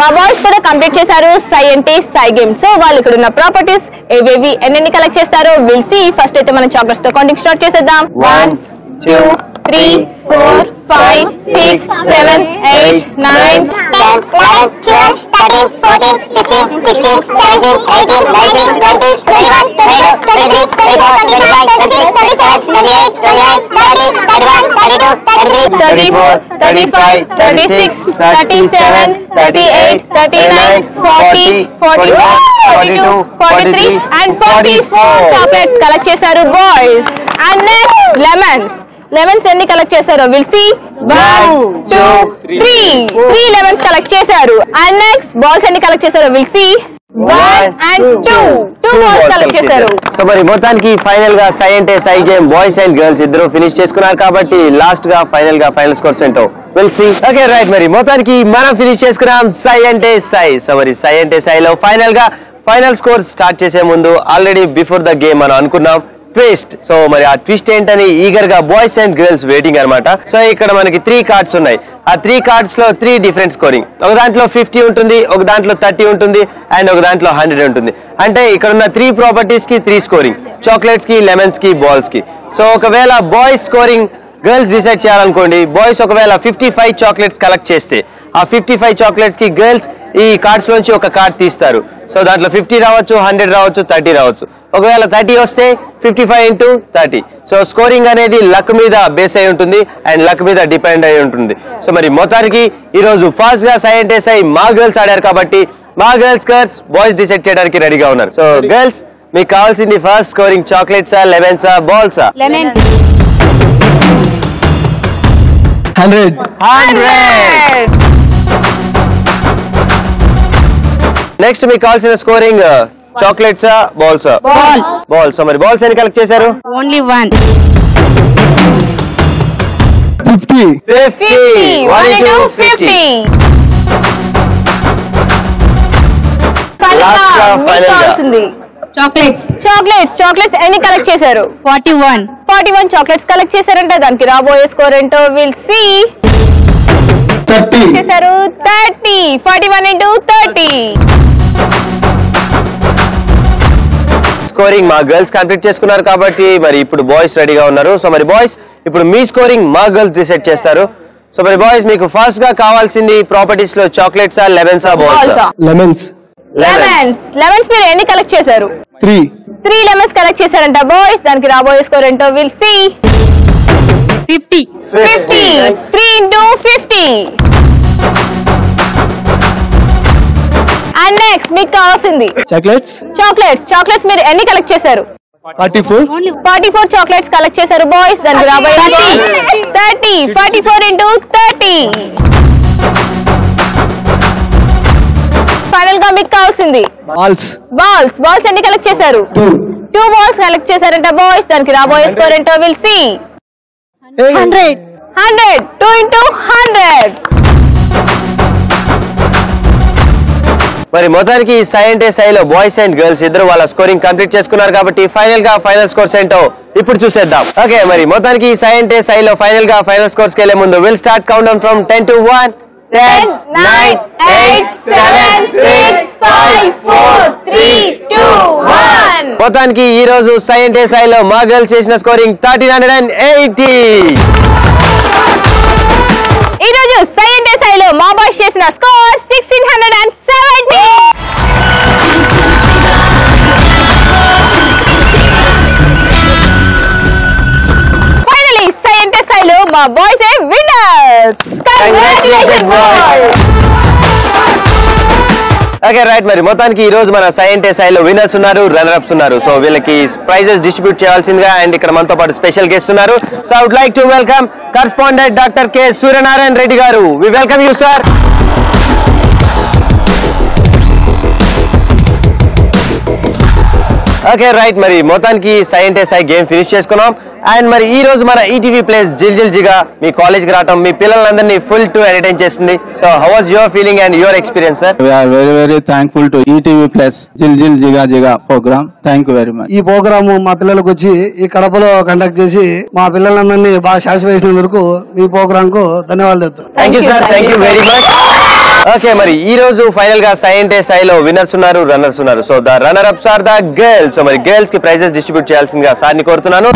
[SPEAKER 4] మా బాయ్స్ కూడా కంప్లీట్ చేశారు సై అంటే సై గేమ్. సో వాళ్ళు ఇక్కడ ఉన్న ప్రాపర్టీస్ ఏవేవి ఎన్ని కలెక్ట్ చేస్తారో విల్ సీ. ఫస్ట్ అయితే మనం చాక్లెట్స్ తో కౌంటింగ్ స్టార్ట్ చేసేద్దాం. 1 2 3 4 5 6 7 8 9
[SPEAKER 10] 10 11 12 13 14 15 16 17 18 19 20 21 22 23 24 25 26 27 28 29 30 31 32 33
[SPEAKER 4] 34 35 36 37 38 39 40 41 42 43 and 44 చాక్లెట్స్ కలెక్ట్ చేశారు బాయ్స్. అండ్ నెక్స్ట్ లెమన్స్ ఎన్ని కలెక్ట్ చేశారో విల్ సీ. 1 2 3 లెమన్స్ కలెక్ట్ చేశారు. అండ్ నెక్స్ట్ బాల్స్ ఎన్ని కలెక్ట్ చేశారో will see. 1 and 2 balls collect చేశారు.
[SPEAKER 3] సో మరి మొత్తానికి ఫైనల్ గా సై అంటే సై గేమ్ బాయ్స్ అండ్ గర్ల్స్ ఇద్దరు ఫినిష్ చేసుకున్నారు కాబట్టి లాస్ట్ గా ఫైనల్ స్కోర్స్ ఏంటో విల్ సీ. ఓకే రైట్, మరి మొత్తానికి మనం ఫినిష్ చేసుకున్నాం సై అంటే సై. సో మరి సై అంటే సైలో ఫైనల్ స్కోర్ స్టార్ట్ చేసే ముందు ఆల్రెడీ బిఫోర్ ద గేమ్ మనం అనుకున్నాం ట్విస్ట్. సో మరి ఆ ట్విస్ట్ ఏంటని ఈగర్ గా బాయ్స్ అండ్ గర్ల్స్ వెయిటింగ్ అనమాట. సో ఇక్కడ మనకి 3 కార్డ్స్ ఉన్నాయి. ఆ 3 కార్డ్స్ లో 3 డిఫరెంట్ స్కోరింగ్. ఒక దాంట్లో 50 ఉంటుంది, ఒక దాంట్లో 30 ఉంటుంది, అండ్ ఒక దాంట్లో 100 ఉంటుంది. అంటే ఇక్కడ ఉన్న 3 ప్రాపర్టీస్ కి 3 స్కోరింగ్, చాక్లెట్స్ కి, లెమన్స్ కి, బాల్స్ కి. సో ఒకవేళ బాయ్స్ స్కోరింగ్ గర్ల్స్ డిసైడ్ చేయాలనుకోండి, బాయ్స్ ఒకవేళ 55 చాక్లెట్స్ కలెక్ట్ చేస్తే ఆ 55 చాక్లెట్స్ కి గర్ల్స్ ఈ కార్డ్స్ లోంచి ఒక కార్డ్ తీస్తారు. సో దాంట్లో 50 రావచ్చు, 100 రావచ్చు, 30 రావచ్చు. ఒకవేళ 30 వస్తే 55 into 30. సో స్కోరింగ్ అనేది లక్ మీద బేస్ అయి ఉంటుంది అండ్ లక్ మీద డిపెండ్ అయి ఉంటుంది. సో మరి మొత్తానికి ఈ రోజు ఫాస్ట్ గా సై అంటే సై మా గర్ల్స్ ఆడారు కాబట్టి మా గర్ల్స్ బాయ్స్ డిసైడ్ చేయడానికి రెడీగా ఉన్నారు. సో గర్ల్స్ మీకు కావాల్సింది ఫస్ట్ స్కోరింగ్ చాక్లెట్సా, లెమన్సా, బాల్సా?
[SPEAKER 8] 100.
[SPEAKER 3] నెక్స్ట్ మీకు కావాల్సిన స్కోరింగ్ చాక్లెట్సా, బాల్సా? బాల్. సో మరి బాల్స్ ఎన్ని కలెక్ట్ చేశారు?
[SPEAKER 6] ఓన్లీ 1.
[SPEAKER 8] 50.
[SPEAKER 3] 1 into 50.
[SPEAKER 4] చాక్లెట్స్ ఎన్ని కలెక్ట్ చేశారు? 41 చాక్లెట్స్ కలెక్ట్ చేశారంటే దానికి రాబోయే స్కోర్ ఏంటో విల్ సీ.
[SPEAKER 8] 30
[SPEAKER 4] చేశారు 30. 41 into 30.
[SPEAKER 3] స్కోరింగ్ మా గర్ల్స్ కంప్లీట్ చేసుకున్నారు కాబట్టి మరి ఇప్పుడు బాయ్స్ రెడీగా ఉన్నారు. సో మరి బాయ్స్ ఇప్పుడు మీ స్కోరింగ్ మా గర్ల్స్ డిసైడ్ చేస్తారు. సో మరి బాయ్స్ మీకు ఫస్ట్ గా కావాల్సింది ప్రాపర్టీస్ లో చాక్లెట్సా, లెమన్సా, బాల్సా?
[SPEAKER 8] లెమన్స్.
[SPEAKER 4] మీరు ఎన్ని కలెక్ట్ చేశారు?
[SPEAKER 8] 3
[SPEAKER 4] లెమన్స్ కలెక్ట్ చేశారంట బాయ్స్. దానికి రాబోయే స్కోర్ ఏంటో will see.
[SPEAKER 6] 50.
[SPEAKER 4] 3 into 50. And next మీకు కావాల్సింది చాక్లెట్స్ మీరు ఎన్ని కలెక్ట్ చేశారు? 44 చాక్లెట్స్ కలెక్ట్ చేశారు బాయ్స్. దానికి రాబోయే 30. 44 into 30. ఫైనల్ గా మీకు కావాల్సింది బాల్స్ ఎన్ని కలెక్ట్ చేశారు? 2 balls కలెక్ట్ చేశారంట బాయ్స్. దానికి రాబోయే స్కోర్ ఏంటో విల్ సీ. 100 2 into 100.
[SPEAKER 3] మరి మొత్తానికి సై అంటే సైలో బాయ్స్ అండ్ గర్ల్స్ ఇద్దరు వాళ్ళ స్కోరింగ్ కంప్లీట్ చేసుకున్నారు కాబట్టి ఫైనల్ గా ఫైనల్ స్కోర్స్ ఏంటో ఇప్పుడు చూసేద్దాం. ఓకే, మరి మొత్తానికి సై అంటే సైలో ఫైనల్ గా ఫైనల్ స్కోర్స్ కెళ్లే ముందు will start count down from 10 to 1.
[SPEAKER 4] 10 9 8 7 6 5 4 3 2 1.
[SPEAKER 3] మొత్తానికి ఈ రోజు సై అంటే సైలో మా గర్ల్స్ చేసిన స్కోరింగ్ 1380.
[SPEAKER 4] ఈ రోజు సై అంటే సైలో మా బాయ్స్ చేసిన స్కోర్ 1670. ఫైనలీ సై అంటే సైలో మా boys a winners. Congratulations boys.
[SPEAKER 3] Okay right, మరి మొత్తానికి ఈ రోజు మన సై అంటే సైలో విన్నర్స్ ఉన్నారు, రన్నర్ అప్స్ ఉన్నారు. సో వీళ్ళకి ప్రైజెస్ డిస్ట్రిబ్యూట్ చేయాల్సిందిగా అండ్ ఇక్కడ మనతో పాటు స్పెషల్ గెస్ట్ ఉన్నారు. So I would like to welcome correspondent doctor K Suryanarayana Reddy గారు. We welcome you sir. Okay right, మరి మొత్తానికి సై అంటే సై గేమ్ ఫినిష్ చేసుకున్నాం. అండ్ మరి ఈ రోజు మన ఈటీవీ ప్లేస్ జిల్ జిల్ జిగా మీ కాలేజ్ కి రావడం మీ పిల్లలందరినీ ఫుల్ టు ఎంటర్టైన్ చేస్తుంది. So how was your feeling and your experience sir?
[SPEAKER 8] We are very very thankful to ETV Plus Jil Jil Jiga Jiga program. Thank you very much.
[SPEAKER 11] ఈ ప్రోగ్రామ్ మా పిల్లలకు వచ్చి ఈ కడపలో కండక్ట్ చేసి మా పిల్లలందరినీ బాగా సాటిస్ఫై చేసినందుకు మీ ప్రోగ్రామ్ కు ధన్యవాదాలు చెప్తాను.
[SPEAKER 3] Thank you sir, thank you very much. Okay, మరి ఈ రోజు ఫైనల్ గా సై అంటే సైలో విన్నర్స్ ఉన్నారు, రన్నర్స్ ఉన్నారు. So the runner ups are the girls. So మరి గర్ల్స్ కి ప్రైజెస్ డిస్ట్రిబ్యూట్ చేయాల్సిందిగా సార్ ని కోరుతున్నాను.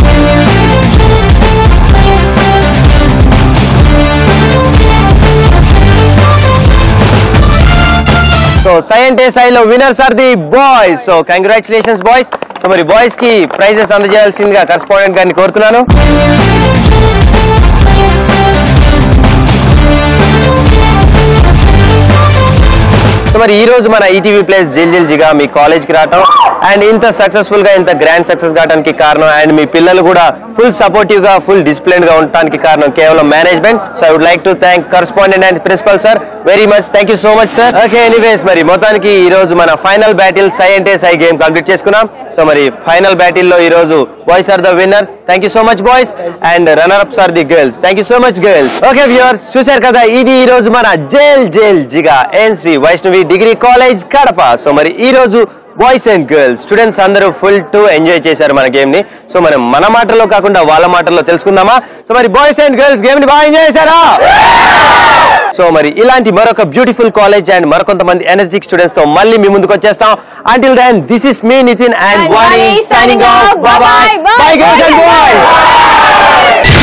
[SPEAKER 3] సో సై అంటే సైలో winners are the boys. So congratulations boys. So మరి బాయ్స్ కి ప్రైజెస్ అందజేయాల్సిందిగా కరెస్పాండెంట్ గారిని కోరుతున్నాను. సో మరి ఈ రోజు మన ఈటీవీ ప్లేస్ జిల్ జిల్ జిగా మీ కాలేజ్ కి రావటం అండ్ ఇంత సక్సెస్ఫుల్ గా ఇంత గ్రాండ్ సక్సెస్ కావడానికి కారణం అండ్ మీ పిల్లలు కూడా ఫుల్ సపోర్టివ్ గా ఫుల్ డిసిప్లిన్ గా ఉండడానికి కారణం కేవలం management. So I would like to thank correspondent and principal sir very much. Thank you so much sir. Okay, anyways మరి మొత్తానికి ఈ రోజు మన ఫైనల్ బ్యాటిల్ సై అంటే సై గేమ్ కంప్లీట్ చేసుకున్నాం. సో మరి ఫైనల్ బ్యాటిల్ లో ఈ రోజు boys are the winners. Thank you so much boys and runner ups are the girls. Thank you so much girls. Okay viewers, చూశారు కదా, ఇది ఈ రోజు మన జైల్ జైల్ జిగా N Sri Vaishnavi degree college Kadapa. So మరి ఈ రోజు బాయ్స్ అండ్ గర్ల్స్ స్టూడెంట్స్ అందరూ ఫుల్ టు ఎంజాయ్ చేశారు మన గేమ్ ని. సో మనం మన మాటల్లో కాకుండా వాళ్ళ మాటల్లో తెలుసుకుందామా? సో మరి బాయ్స్ అండ్ గర్ల్స్ గేమ్ ని బాగా ఎంజాయ్ చేశారా? సో మరి ఇలాంటి మరొక బ్యూటిఫుల్ కాలేజ్ అండ్ మరికొంతమంది ఎనర్జిక్ స్టూడెంట్స్ తో మళ్ళీ మీ ముందుకు వచ్చేస్తాం. Until then this is me Nitin and Vani signing off. Bye bye. Bye girls and boys.